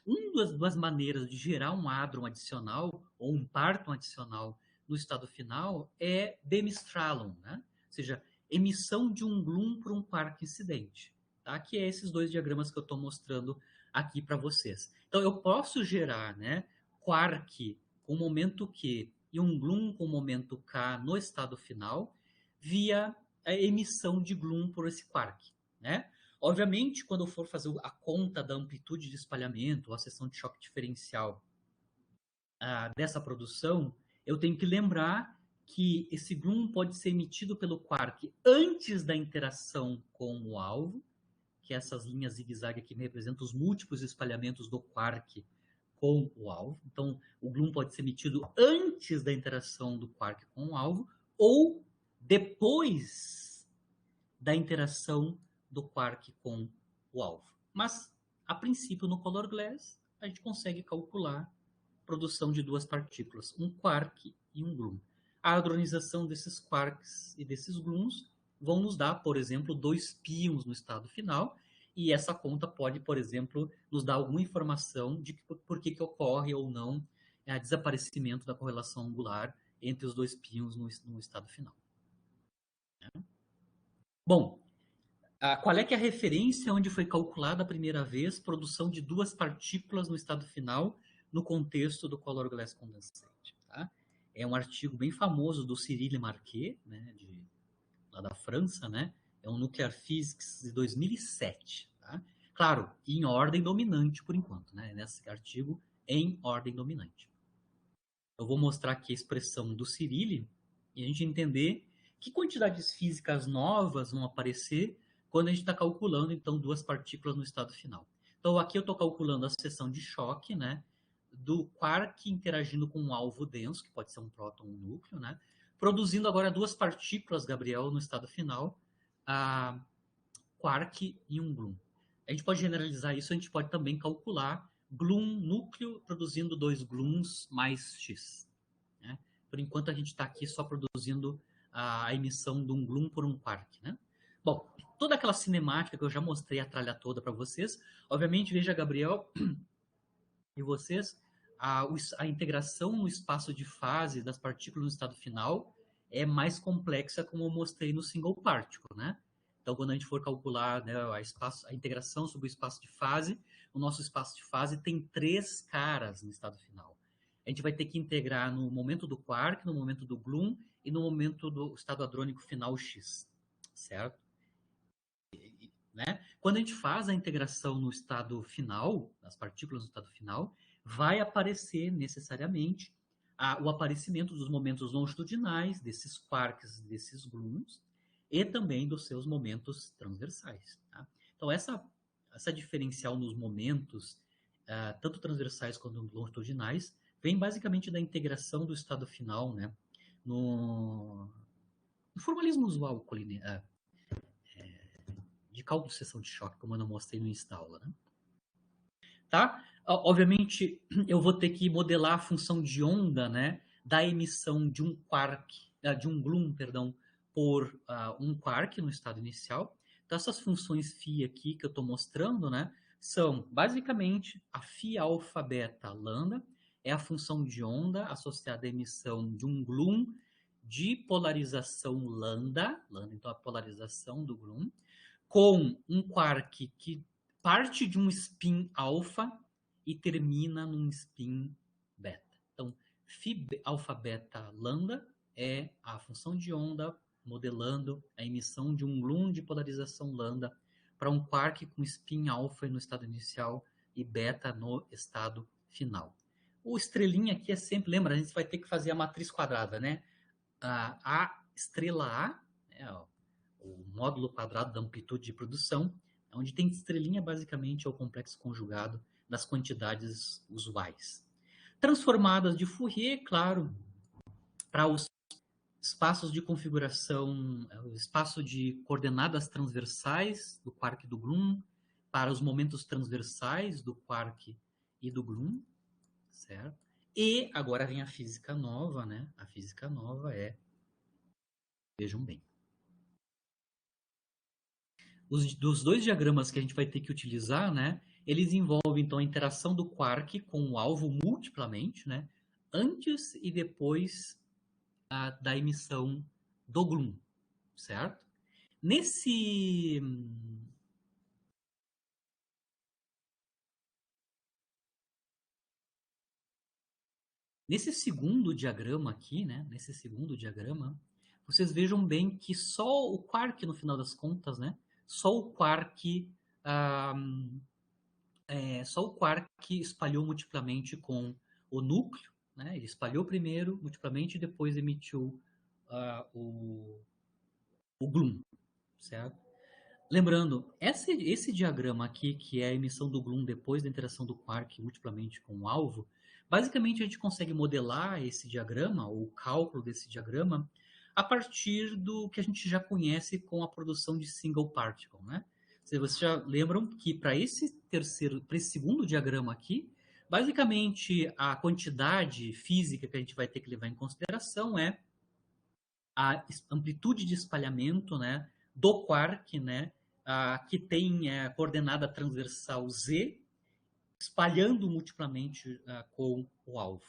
Uma das maneiras de gerar um hadron adicional ou um parton adicional no estado final é Beam-Stralon, né? Ou seja, emissão de um gluon por um quark incidente, tá? Que é esses dois diagramas que eu estou mostrando aqui para vocês. Então, eu posso gerar, né, quark com momento Q e um gluon com momento K no estado final via a emissão de gluon por esse quark, né? Obviamente, quando eu for fazer a conta da amplitude de espalhamento, ou a seção de choque diferencial dessa produção, eu tenho que lembrar que esse gluon pode ser emitido pelo quark antes da interação com o alvo, que essas linhas zigue-zague aqui representam os múltiplos espalhamentos do quark com o alvo. Então, o gluon pode ser emitido antes da interação do quark com o alvo, ou depois da interação do quark com o alvo. Mas, a princípio, no color glass, a gente consegue calcular a produção de duas partículas, um quark e um gluon. A hadronização desses quarks e desses gluons vão nos dar, por exemplo, dois pions no estado final, e essa conta pode, por exemplo, nos dar alguma informação de por que ocorre ou não o desaparecimento da correlação angular entre os dois pions no estado final. Bom, qual é que é a referência onde foi calculada a primeira vez produção de duas partículas no estado final no contexto do color glass condensate? Tá? É um artigo bem famoso do Cyril Marquet, né, lá da França, né? É um Nuclear Physics de 2007. Tá? Claro, em ordem dominante por enquanto, né? Nesse artigo em ordem dominante. Eu vou mostrar aqui a expressão do Cyril e a gente entender que quantidades físicas novas vão aparecer quando a gente está calculando, então, duas partículas no estado final. Então, aqui eu estou calculando a seção de choque, né, do quark interagindo com um alvo denso, que pode ser um próton ou um núcleo, né, produzindo agora duas partículas, Gabriel, no estado final, quark e um gluon. A gente pode generalizar isso, a gente pode também calcular gluon núcleo produzindo dois gluons mais X. Né? Por enquanto, a gente está aqui só produzindo a emissão de um gluon por um quark, né? Bom, toda aquela cinemática que eu já mostrei a tralha toda para vocês, obviamente, veja, Gabriel e vocês, a integração no espaço de fase das partículas no estado final é mais complexa, como eu mostrei no single particle, né? Então, quando a gente for calcular, né, a integração sobre o espaço de fase, o nosso espaço de fase tem três caras no estado final. A gente vai ter que integrar no momento do quark, no momento do gluon e no momento do estado hadrônico final X, certo? Né? Quando a gente faz a integração no estado final, as partículas no estado final, vai aparecer necessariamente o aparecimento dos momentos longitudinais desses quarks, desses gluons, e também dos seus momentos transversais. Tá? Então, essa diferencial nos momentos, tanto transversais quanto longitudinais, vem basicamente da integração do estado final, né? No formalismo usual de cálculo de seção de choque, como eu não mostrei no instala. Né? Tá? Obviamente, eu vou ter que modelar a função de onda, né, da emissão de um quark, de um gluon, perdão, por um quark no estado inicial. Então, essas funções φ aqui que eu estou mostrando, né, são basicamente a φ alfa beta lambda, é a função de onda associada à emissão de um gluon de polarização lambda, então a polarização do gluon, com um quark que parte de um spin alfa e termina num spin beta. Então, φ alfa beta lambda é a função de onda modelando a emissão de um gluon de polarização lambda para um quark com spin alfa no estado inicial e beta no estado final. O estrelinha aqui é sempre, lembra, a gente vai ter que fazer a matriz quadrada, né? A estrela A, né, o módulo quadrado da amplitude de produção, onde tem estrelinha basicamente é o complexo conjugado das quantidades usuais. Transformadas de Fourier, claro, para os espaços de configuração, o espaço de coordenadas transversais do quark e do gluon, para os momentos transversais do quark e do gluon, certo? E agora vem a física nova, né? A física nova vejam bem. Dos dois diagramas que a gente vai ter que utilizar, né? Eles envolvem, então, a interação do quark com o alvo multiplamente, né? Antes e depois da emissão do gluon, certo? Nesse segundo diagrama aqui, né? Nesse segundo diagrama, vocês vejam bem que só o quark, no final das contas, né? Só o quark espalhou multiplamente com o núcleo, né? Ele espalhou primeiro multiplamente e depois emitiu o gluon, certo? Lembrando, esse diagrama aqui, que é a emissão do gluon depois da interação do quark multiplamente com o alvo, basicamente a gente consegue modelar esse diagrama, ou o cálculo desse diagrama, a partir do que a gente já conhece com a produção de single particle, né? Vocês já lembram que para esse segundo diagrama aqui, basicamente a quantidade física que a gente vai ter que levar em consideração é a amplitude de espalhamento, né, do quark, né, que tem coordenada transversal z, espalhando multiplamente com o alvo.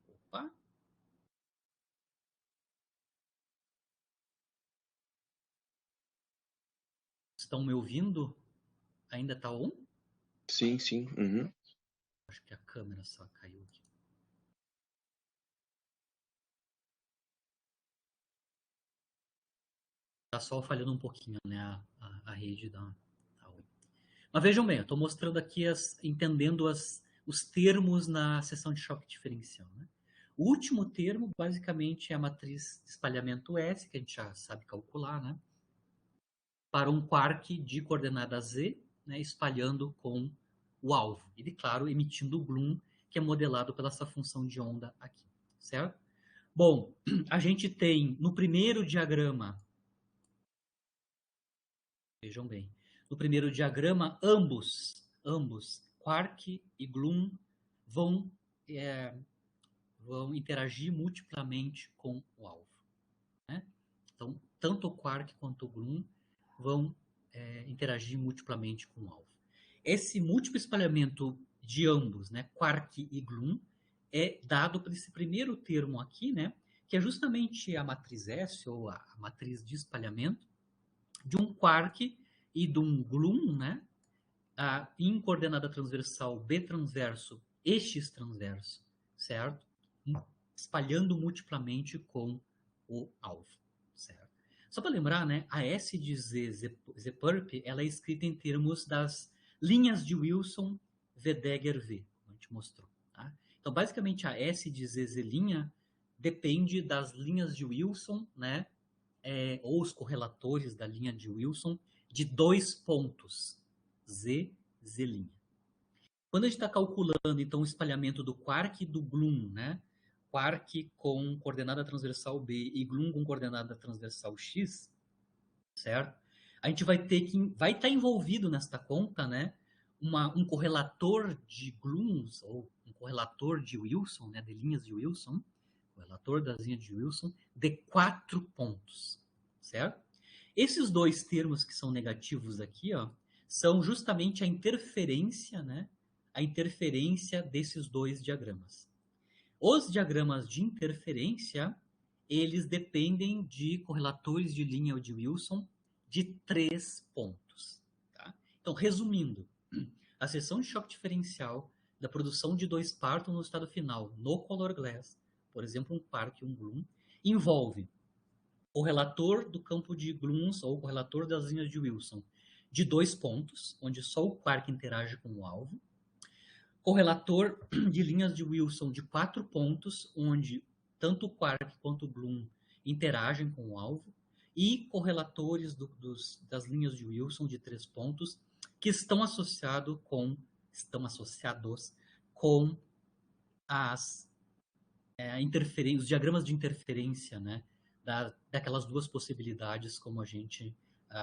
Opa. Estão me ouvindo? Ainda está on? Sim, sim. Uhum. Acho que a câmera só caiu aqui. Está só falhando um pouquinho, né, a rede da on. Mas vejam bem, eu estou mostrando aqui, entendendo os termos na seção de choque diferencial, né? O último termo, basicamente, é a matriz de espalhamento S, que a gente já sabe calcular, né? Para um quark de coordenada z, né, espalhando com o alvo. E, claro, emitindo o gluon, que é modelado pela essa função de onda aqui, certo? Bom, a gente tem no primeiro diagrama, vejam bem, no primeiro diagrama, ambos, quark e gluon, vão interagir multiplamente com o alvo, né? Então, tanto o quark quanto o gluon vão interagir multiplamente com o alvo. Esse múltiplo espalhamento de ambos, né, quark e gluon, é dado por esse primeiro termo aqui, né, que é justamente a matriz S, ou a matriz de espalhamento, de um quark e de um gluon, né, em coordenada transversal B transverso e X transverso, certo? Espalhando multiplamente com o alvo, certo? Só para lembrar, né, a S de Z-Perp, ela é escrita em termos das linhas de Wilson Vedegger-V, como a gente mostrou. Tá? Então, basicamente, a S de Z' depende das linhas de Wilson, né, ou os correlatores da linha de Wilson, de 2 pontos, Z, Z'. Quando a gente está calculando, então, o espalhamento do quark e do gluon, né, quark com coordenada transversal B e gluon com coordenada transversal X, certo? A gente vai estar envolvido nesta conta, né, um correlator de gluons, ou um correlator de Wilson, né, de linhas de Wilson, correlator das linhas de Wilson, de 4 pontos, certo? Esses dois termos que são negativos aqui, ó, são justamente a interferência, né? A interferência desses dois diagramas. Os diagramas de interferência, eles dependem de correlatores de linha de Wilson de 3 pontos. Tá? Então, resumindo, a seção de choque diferencial da produção de dois partos no estado final, no color glass, por exemplo, um quark e um gluon, envolve o relator do campo de gluons ou o correlator das linhas de Wilson de 2 pontos, onde só o quark interage com o alvo, correlator de linhas de Wilson de 4 pontos, onde tanto o quark quanto o gluon interagem com o alvo, e correlatores das linhas de Wilson de 3 pontos, que estão associados com os diagramas de interferência, né, daquelas duas possibilidades, como a gente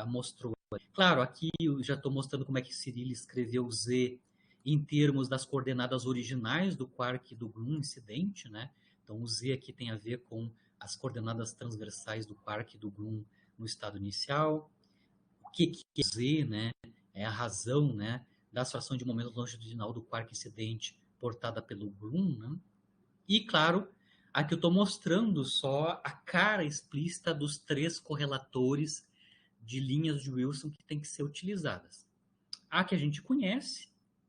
mostrou. Claro, aqui eu já estou mostrando como é que Cyril escreveu Z em termos das coordenadas originais do quark e do gluon incidente, né? Então, o Z aqui tem a ver com as coordenadas transversais do quark e do gluon no estado inicial. O que é Z, né? É a razão, né, da fração de momento longitudinal do quark incidente portada pelo gluon, né? E, claro, aqui eu estou mostrando só a cara explícita dos 3 correlatores de linhas de Wilson que tem que ser utilizadas. A que a gente conhece,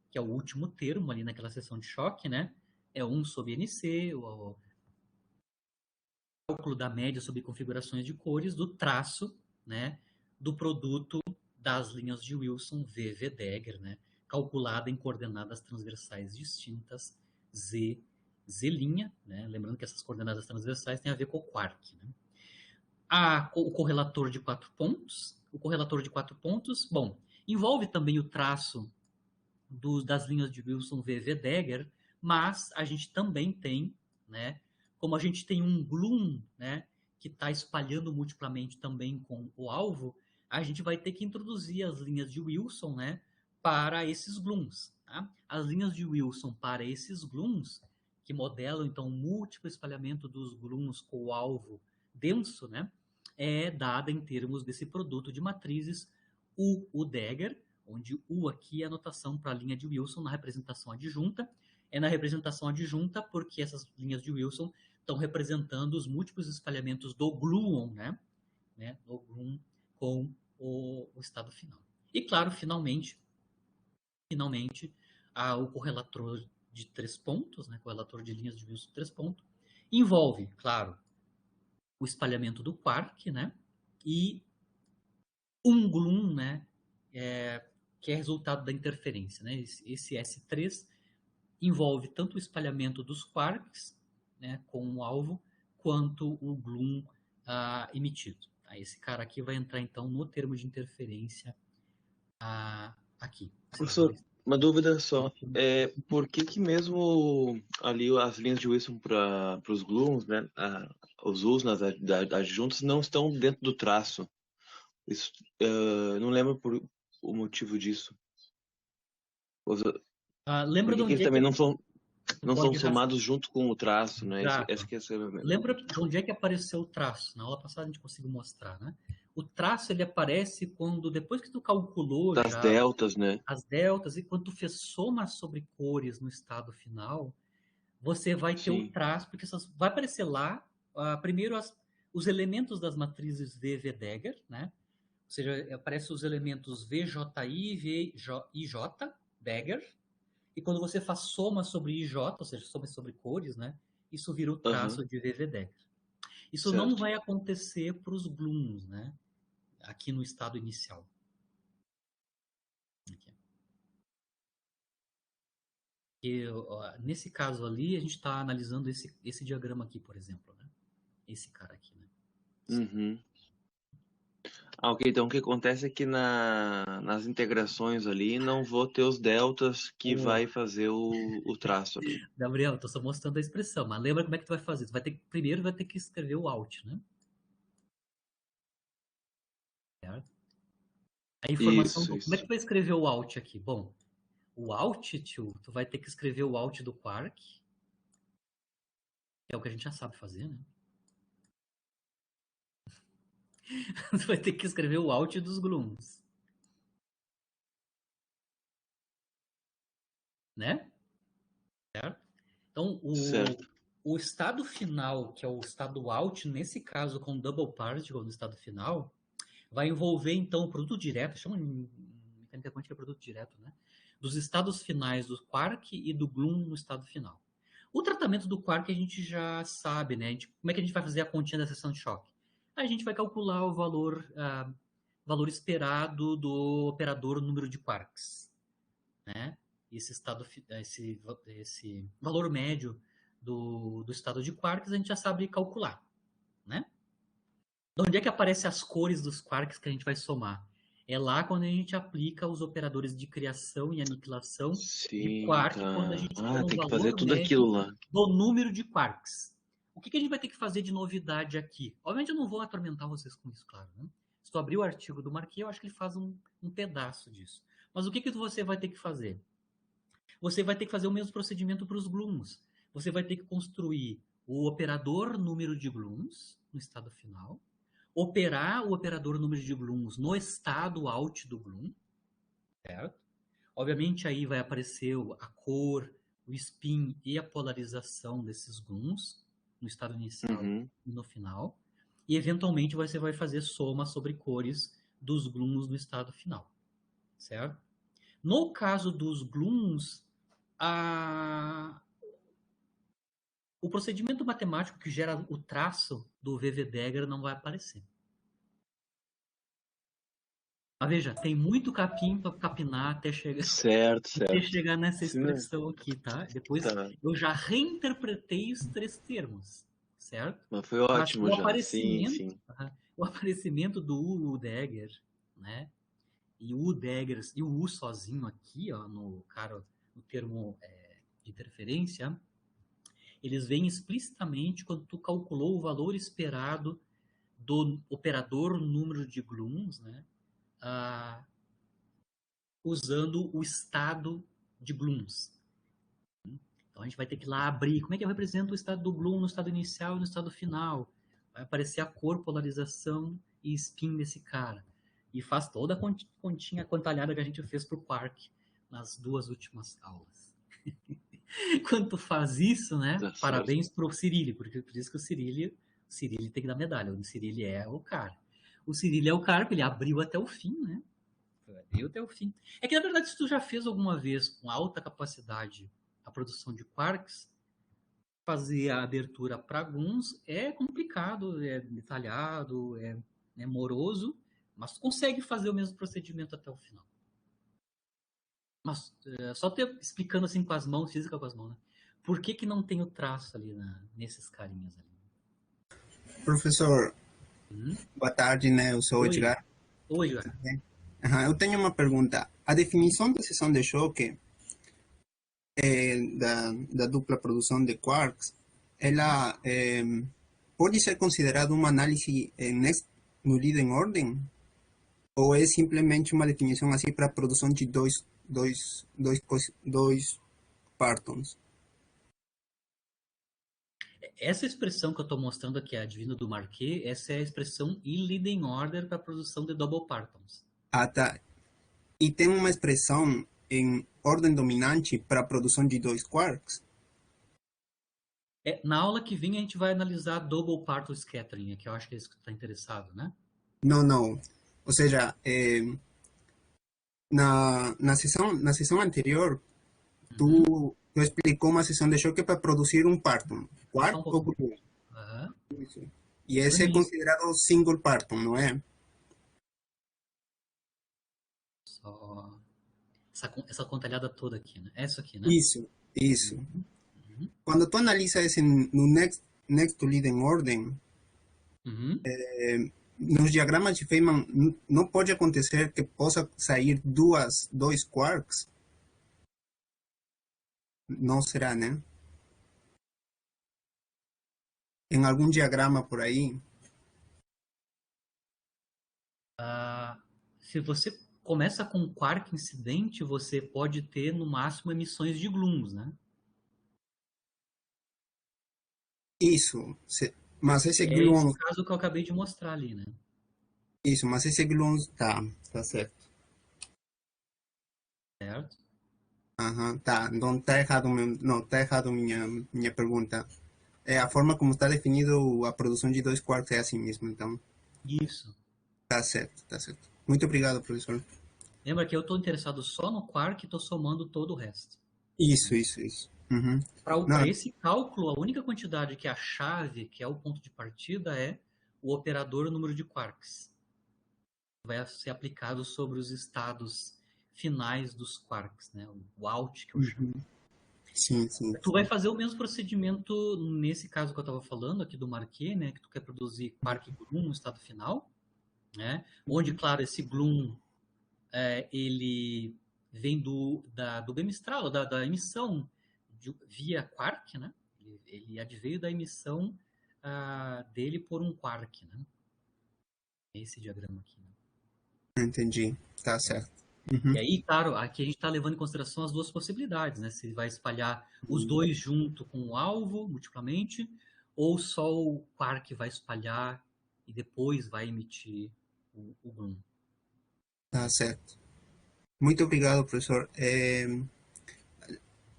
que é o último termo ali naquela seção de choque, né? É 1 sobre NC, o cálculo da média sobre configurações de cores do traço, né, do produto das linhas de Wilson V Dagger, né, calculada em coordenadas transversais distintas Z, Z', né, lembrando que essas coordenadas transversais têm a ver com o quark. Né. O correlator de 4 pontos. O correlator de 4 pontos, bom, envolve também o traço das linhas de Wilson V Dagger, mas a gente também tem, né, como a gente tem um gluon, né, que está espalhando multiplamente também com o alvo, a gente vai ter que introduzir as linhas de Wilson, né, para esses gluons. Tá? As linhas de Wilson para esses gluons, que modelam então o múltiplo espalhamento dos gluons com o alvo denso, né, é dada em termos desse produto de matrizes U Dagger, onde U aqui é a notação para a linha de Wilson na representação adjunta. É na representação adjunta porque essas linhas de Wilson estão representando os múltiplos espalhamentos do gluon, né? Do gluon com o estado final. E, claro, finalmente, o correlator de 3 pontos, né? Correlator de linhas de Wilson de 3 pontos, envolve, claro, o espalhamento do quark, né? E um gluon, né? Que é resultado da interferência. Né? Esse S3 envolve tanto o espalhamento dos quarks, né, com o alvo, quanto o gluon emitido. Tá? Esse cara aqui vai entrar, então, no termo de interferência aqui. Professor, uma dúvida só. Por que mesmo ali as linhas de Wilson para os gluons, né, os U's nas adjuntas, não estão dentro do traço? Isso, não lembro o motivo disso. Lembra de Por que onde eles é também que não são somados junto com o traço, né? Exato. Que é Lembra de onde é que apareceu o traço? Na aula passada a gente conseguiu mostrar, né? O traço ele aparece quando, depois que tu calculou das já deltas, né? as deltas e quando tu fez soma sobre cores no estado final, você vai ter o Sim. traço, porque vai aparecer lá, primeiro os elementos das matrizes V Dagger, né? Ou seja, aparecem os elementos VJI e J Dagger, e quando você faz soma sobre IJ, ou seja, soma sobre cores, né? Isso vira o traço de V Dagger. Isso Certo. não vai acontecer para os gluons, né? Aqui no estado inicial. Aqui. Nesse caso ali, a gente está analisando esse diagrama aqui, por exemplo, né? Esse cara aqui, né? Uhum. Ok, então o que acontece é que nas integrações ali não vou ter os deltas que vai fazer o traço ali. Gabriel, estou só mostrando a expressão, mas lembra como é que tu vai fazer? Primeiro vai ter que escrever o alt, né? Certo? A informação Isso. Como é que tu vai escrever o alt aqui? Bom, o alt, tio, tu vai ter que escrever o alt do quark, que é o que a gente já sabe fazer, né? Você vai ter que escrever o alt dos glums. Né? Certo? Então, Certo. o estado final, que é o estado out, nesse caso com double particle no estado final, vai envolver então o produto direto, chama em mecânica quântica produto direto, né? Dos estados finais do quark e do gluon no estado final. O tratamento do quark a gente já sabe, né? Como é que a gente vai fazer a continha da seção de choque? A gente vai calcular o valor esperado do operador número de quarks, né? Esse valor médio do estado de quarks a gente já sabe calcular, né? De onde é que aparecem as cores dos quarks que a gente vai somar? É lá quando a gente aplica os operadores de criação e aniquilação de Sim, quark, quando a tá. gente Ah, toma o tem que fazer valor tudo aquilo médio lá. do número de quarks. O que a gente vai ter que fazer de novidade aqui? Obviamente eu não vou atormentar vocês com isso, claro. Né? Se tu abrir o artigo do Marquet, eu acho que ele faz um pedaço disso. Mas o que você vai ter que fazer? Você vai ter que fazer o mesmo procedimento para os glums. Você vai ter que construir o operador número de glums no estado final, operar o operador número de glums no estado out do glum, certo? Obviamente aí vai aparecer a cor, o spin e a polarização desses glums no estado inicial Uhum. e no final. E eventualmente você vai fazer soma sobre cores dos glums no estado final, certo? No caso dos glums, a... o procedimento matemático que gera o traço do VV-Dagger não vai aparecer. Mas veja, tem muito capim para capinar Certo, até certo. chegar nessa Sim, né? expressão aqui, tá? Depois Tá. eu já reinterpretei os três termos, certo? Mas foi Mas ótimo já. Sim, sim. o aparecimento do U-Dagger, né? E o U-Dagger e o U sozinho aqui, ó, no termo de interferência, eles vêm explicitamente quando tu calculou o valor esperado do operador número de glums, né? Ah, usando o estado de glums. Então a gente vai ter que ir lá abrir. Como é que eu represento o estado do glum no estado inicial e no estado final? Vai aparecer a cor, polarização e spin desse cara. E faz toda a continha quantalhada que a gente fez para o Quark nas duas últimas aulas. Quando tu faz isso, né? Tá certo. Parabéns pro Cirilli, porque por isso que o Cirilli tem que dar medalha. O Cirilli é o cara. O Cirilli é o cara que ele abriu até o fim, né? Abriu até o fim. É que, na verdade, se tu já fez alguma vez com alta capacidade a produção de quarks, fazer a abertura para alguns é complicado, é detalhado, é moroso, mas tu consegue fazer o mesmo procedimento até o final. Mas só explicando assim com as mãos, física com as mãos, né? Por que não tem o traço ali nesses carinhas ali? Professor, boa tarde, né? Eu sou o Oi, Edgar. oi, Joana. Eu tenho uma pergunta. A definição da seção de choque da dupla produção de quarks, ela pode ser considerada uma análise no leading ordem? Ou é simplesmente uma definição assim para a produção de dois partons? Essa expressão que eu estou mostrando aqui, a Divina do Marquet, essa é a expressão in leading order para a produção de double partons. Ah, tá. E tem uma expressão em ordem dominante para a produção de dois quarks? Na aula que vem a gente vai analisar double parton scattering, que eu acho que é isso que tu está interessado, né? Não, não. Ou seja, na sessão anterior, tu explicou uma sessão de choque para produzir um parton, Só um quark ou pouquinho. gluon. Uhum. E esse é considerado single parton, não é? Só essa contalhada toda aqui, né? Essa aqui, né? Isso. Quando tu analisa esse no next to leading order, nos diagramas de Feynman não pode acontecer que possa sair dois quarks? Não será, né? Em algum diagrama por aí? Se você começa com um quark incidente, você pode ter no máximo emissões de glums, né? Isso. Mas esse É esse gluon, caso que eu acabei de mostrar ali, né? Isso, mas esse Gloom tá certo. Certo? Aham, tá. Não tá errado, não, tá errado minha pergunta. É a forma como está definido a produção de dois quarks é assim mesmo, então Isso. tá certo, tá certo. Muito obrigado, professor. Lembra que eu estou interessado só no quark e estou somando todo o resto. Isso. Uhum. Para Não, esse cálculo, a única quantidade que é a chave, que é o ponto de partida, é o operador número de quarks. Vai ser aplicado sobre os estados finais dos quarks, né? O out, que eu chamo. uhum. Sim. Tu vai fazer o mesmo procedimento nesse caso que eu estava falando aqui do Marquet, né? Que tu quer produzir quark Gloom no estado final, né? Onde, claro, esse Gloom ele vem do bemistral, da emissão via quark, né? Ele adveio da emissão dele por um quark, né? Esse diagrama aqui. Né? Entendi, tá certo. E Uhum. aí, claro, aqui a gente está levando em consideração as duas possibilidades, né? Se vai espalhar os dois junto com o alvo, multiplamente, ou só o quark vai espalhar e depois vai emitir o Gloom. Tá certo. Muito obrigado, professor.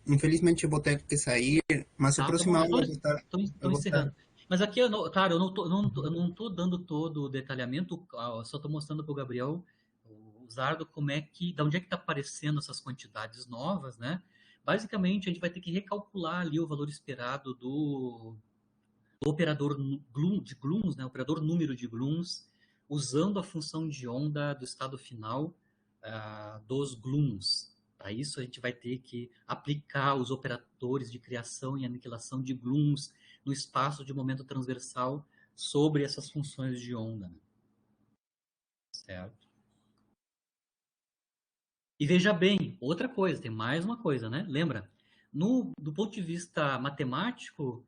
Infelizmente eu vou ter que sair, mas a Tá bom, próxima aula eu estou vou estar. encerrando. Mas aqui, claro, eu não tô dando todo o detalhamento, eu só estou mostrando para o Gabriel, o Zardo, da onde é que está aparecendo essas quantidades novas, né? Basicamente, a gente vai ter que recalcular ali o valor esperado do operador de glooms, né? Operador número de glooms, usando a função de onda do estado final dos glooms. Para isso, a gente vai ter que aplicar os operadores de criação e aniquilação de glooms no espaço de momento transversal sobre essas funções de onda. Né? Certo? E veja bem, outra coisa, tem mais uma coisa, né? Lembra? Do ponto de vista matemático,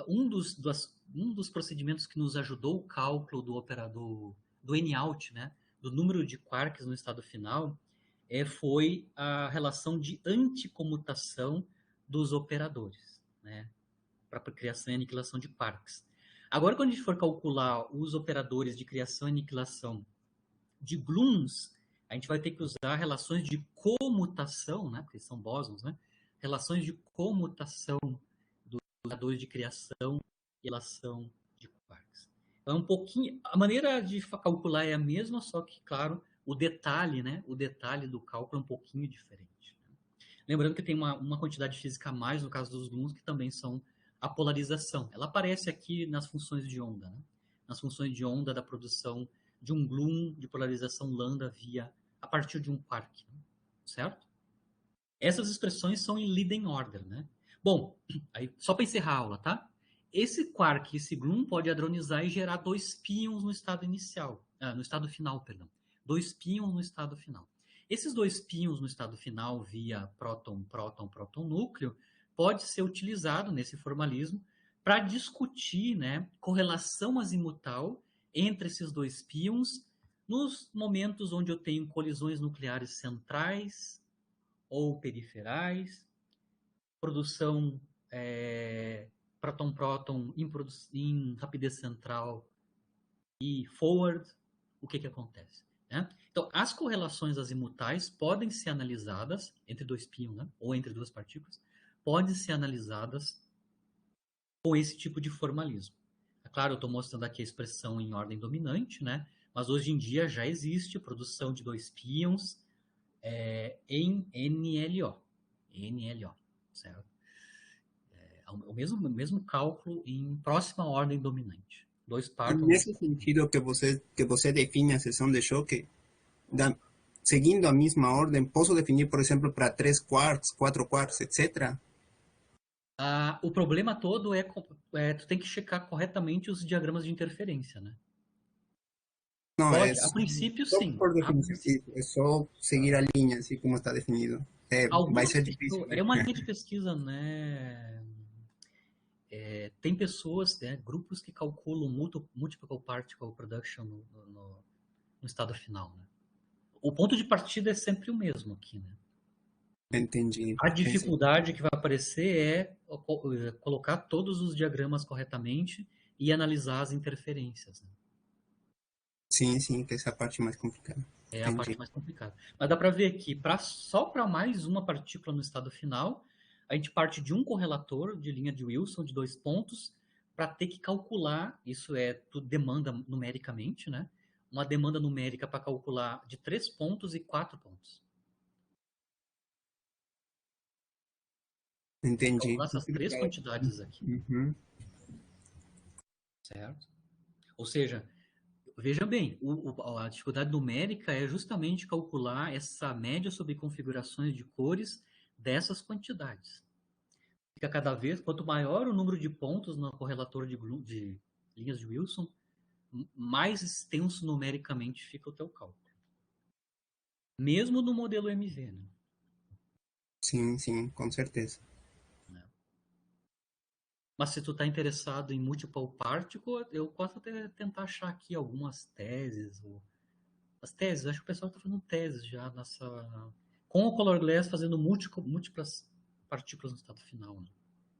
um dos procedimentos que nos ajudou o cálculo do operador do N-out, né? Do número de quarks no estado final, foi a relação de anticomutação dos operadores, né? Para a criação e aniquilação de quarks. Agora, quando a gente for calcular os operadores de criação e aniquilação de glooms, a gente vai ter que usar relações de comutação, né? Porque são bósons, né? Relações de comutação dos operadores de criação e relação de quarks. Então, um pouquinho, a maneira de calcular é a mesma, só que, claro, o detalhe, né? O detalhe do cálculo é um pouquinho diferente. Né? Lembrando que tem uma quantidade física a mais no caso dos glooms, que também são a polarização. Ela aparece aqui nas funções de onda, né? Nas funções de onda da produção de um gloom de polarização lambda a partir de um quark, né? Certo? Essas expressões são em leading order, né? Bom, aí, só para encerrar a aula, tá? Esse quark, esse gloom pode hadronizar e gerar dois pions no estado inicial, no estado final, perdão. Dois pions no estado final. Esses dois pions no estado final, via próton núcleo, pode ser utilizado nesse formalismo para discutir, né, correlação azimutal entre esses dois pions nos momentos onde eu tenho colisões nucleares centrais ou periferais, produção próton-próton em rapidez central e forward, o que acontece? Né? Então, as correlações azimutais podem ser analisadas entre dois pions, né? Ou entre duas partículas, podem ser analisadas com esse tipo de formalismo. É claro, eu estou mostrando aqui a expressão em ordem dominante, né? Mas hoje em dia já existe produção de dois pions em NLO. NLO, certo? O mesmo cálculo em próxima ordem dominante. Dois E partam. nesse sentido que você define a seção de choque, seguindo a mesma ordem, posso definir, por exemplo, para 3 quarks, 4 quarks, etc. O problema todo tu tem que checar corretamente os diagramas de interferência, né? Não, Pode, a princípio só sim. por definição, é só seguir a linha, assim como está definido. Vai ser difícil. É uma linha de pesquisa, né? Tem pessoas, né, grupos que calculam multiple particle production no estado final, né? O ponto de partida é sempre o mesmo aqui, né? Entendi. A dificuldade que vai aparecer é colocar todos os diagramas corretamente e analisar as interferências. Né? Sim, sim, que essa é a parte mais complicada. É a Entendi. parte mais complicada. Mas dá para ver que só para mais uma partícula no estado final, a gente parte de um correlator de linha de Wilson de 2 pontos para ter que calcular, isso é tudo demanda numericamente, né? Uma demanda numérica para calcular de 3 pontos e 4 pontos. Entendi. Calcular essas 3 quantidades aqui. Uhum. Certo? Ou seja, veja bem, a dificuldade numérica é justamente calcular essa média sobre configurações de cores dessas quantidades. Fica cada vez, quanto maior o número de pontos no correlator de linhas de Wilson, mais extenso numericamente fica o teu cálculo. Mesmo no modelo MV, né? Sim, sim, com certeza. Mas se tu está interessado em multiple particle, eu posso até tentar achar aqui algumas teses. As teses, acho que o pessoal está fazendo teses já nessa... Com o Color Glass fazendo múltiplas partículas no estado final. Né?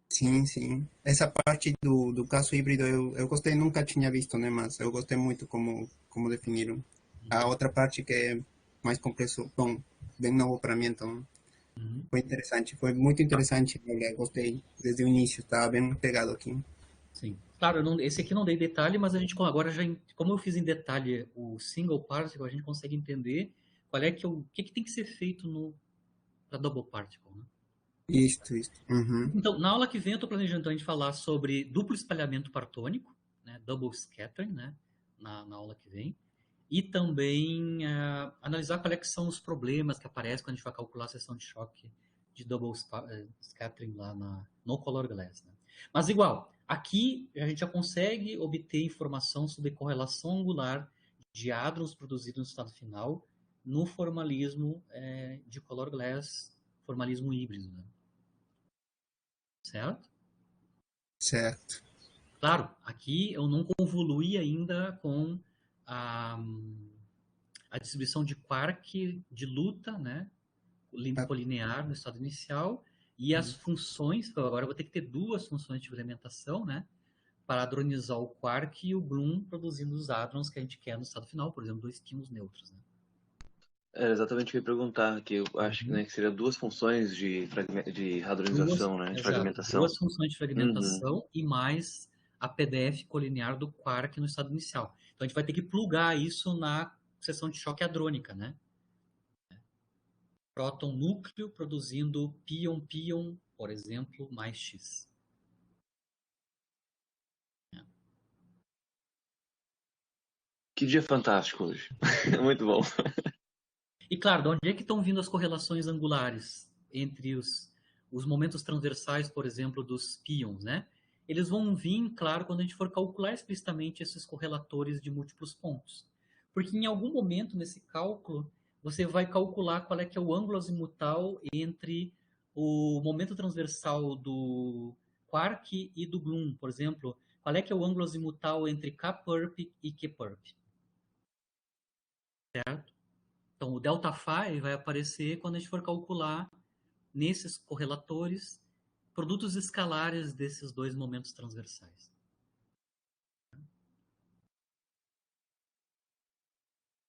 Sim, sim. Essa parte do caso híbrido eu gostei, nunca tinha visto, né? Mas eu gostei muito como definiram. A outra parte que é mais complexo, bom, bem novo para mim, então foi interessante, foi muito interessante. Eu gostei desde o início, estava bem pegado aqui. Sim. Claro, esse aqui não dei detalhe, mas a gente agora já, como eu fiz em detalhe o single particle, a gente consegue entender qual é o que tem que ser feito para double particle. Né? Isso. Uhum. Então, na aula que vem eu estou planejando a gente falar sobre duplo espalhamento partônico, né, double scattering, né, na aula que vem, e também analisar quais que são os problemas que aparecem quando a gente vai calcular a seção de choque de double scattering lá no Color Glass. Né? Mas igual, aqui a gente já consegue obter informação sobre correlação angular de hadrons produzidos no estado final no formalismo de Color Glass, formalismo híbrido. Né? Certo? Certo. Claro, aqui eu não convoluí ainda com a distribuição de quark de luta, né? Colinear no estado inicial, e as funções, agora eu vou ter que ter 2 funções de implementação, né? Para hadronizar o quark e o Bloom produzindo os hadrons que a gente quer no estado final, por exemplo, 2 quimos neutros. Né? Era exatamente o que eu ia perguntar, que eu acho que, né, que seria 2 funções de hadronização, né, de fragmentação. 2 funções de fragmentação e mais a PDF colinear do quark no estado inicial. Então a gente vai ter que plugar isso na seção de choque hadrônica, né? Próton núcleo produzindo pion, por exemplo, mais X. Que dia fantástico hoje. Muito bom. E claro, de onde é que estão vindo as correlações angulares entre os momentos transversais, por exemplo, dos pions, né? Eles vão vir, claro, quando a gente for calcular explicitamente esses correlatores de múltiplos pontos. Porque em algum momento nesse cálculo, você vai calcular qual é que é o ângulo azimutal entre o momento transversal do quark e do Bloom, por exemplo. Qual é que é o ângulo azimutal entre K-perp e Q-perp? Certo? Então, o delta phi vai aparecer quando a gente for calcular nesses correlatores produtos escalares desses 2 momentos transversais.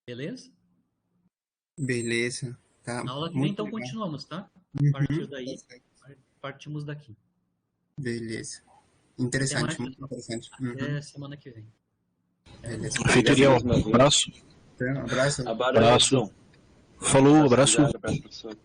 Beleza? Beleza. Tá. Na aula que vem, então, continuamos, tá? A partir daí, partimos daqui. Beleza. Interessante, muito interessante. Até semana que vem. Beleza. Feitoria, um abraço. Um abraço. Abraço. Falou, abraço. Abraço, professor.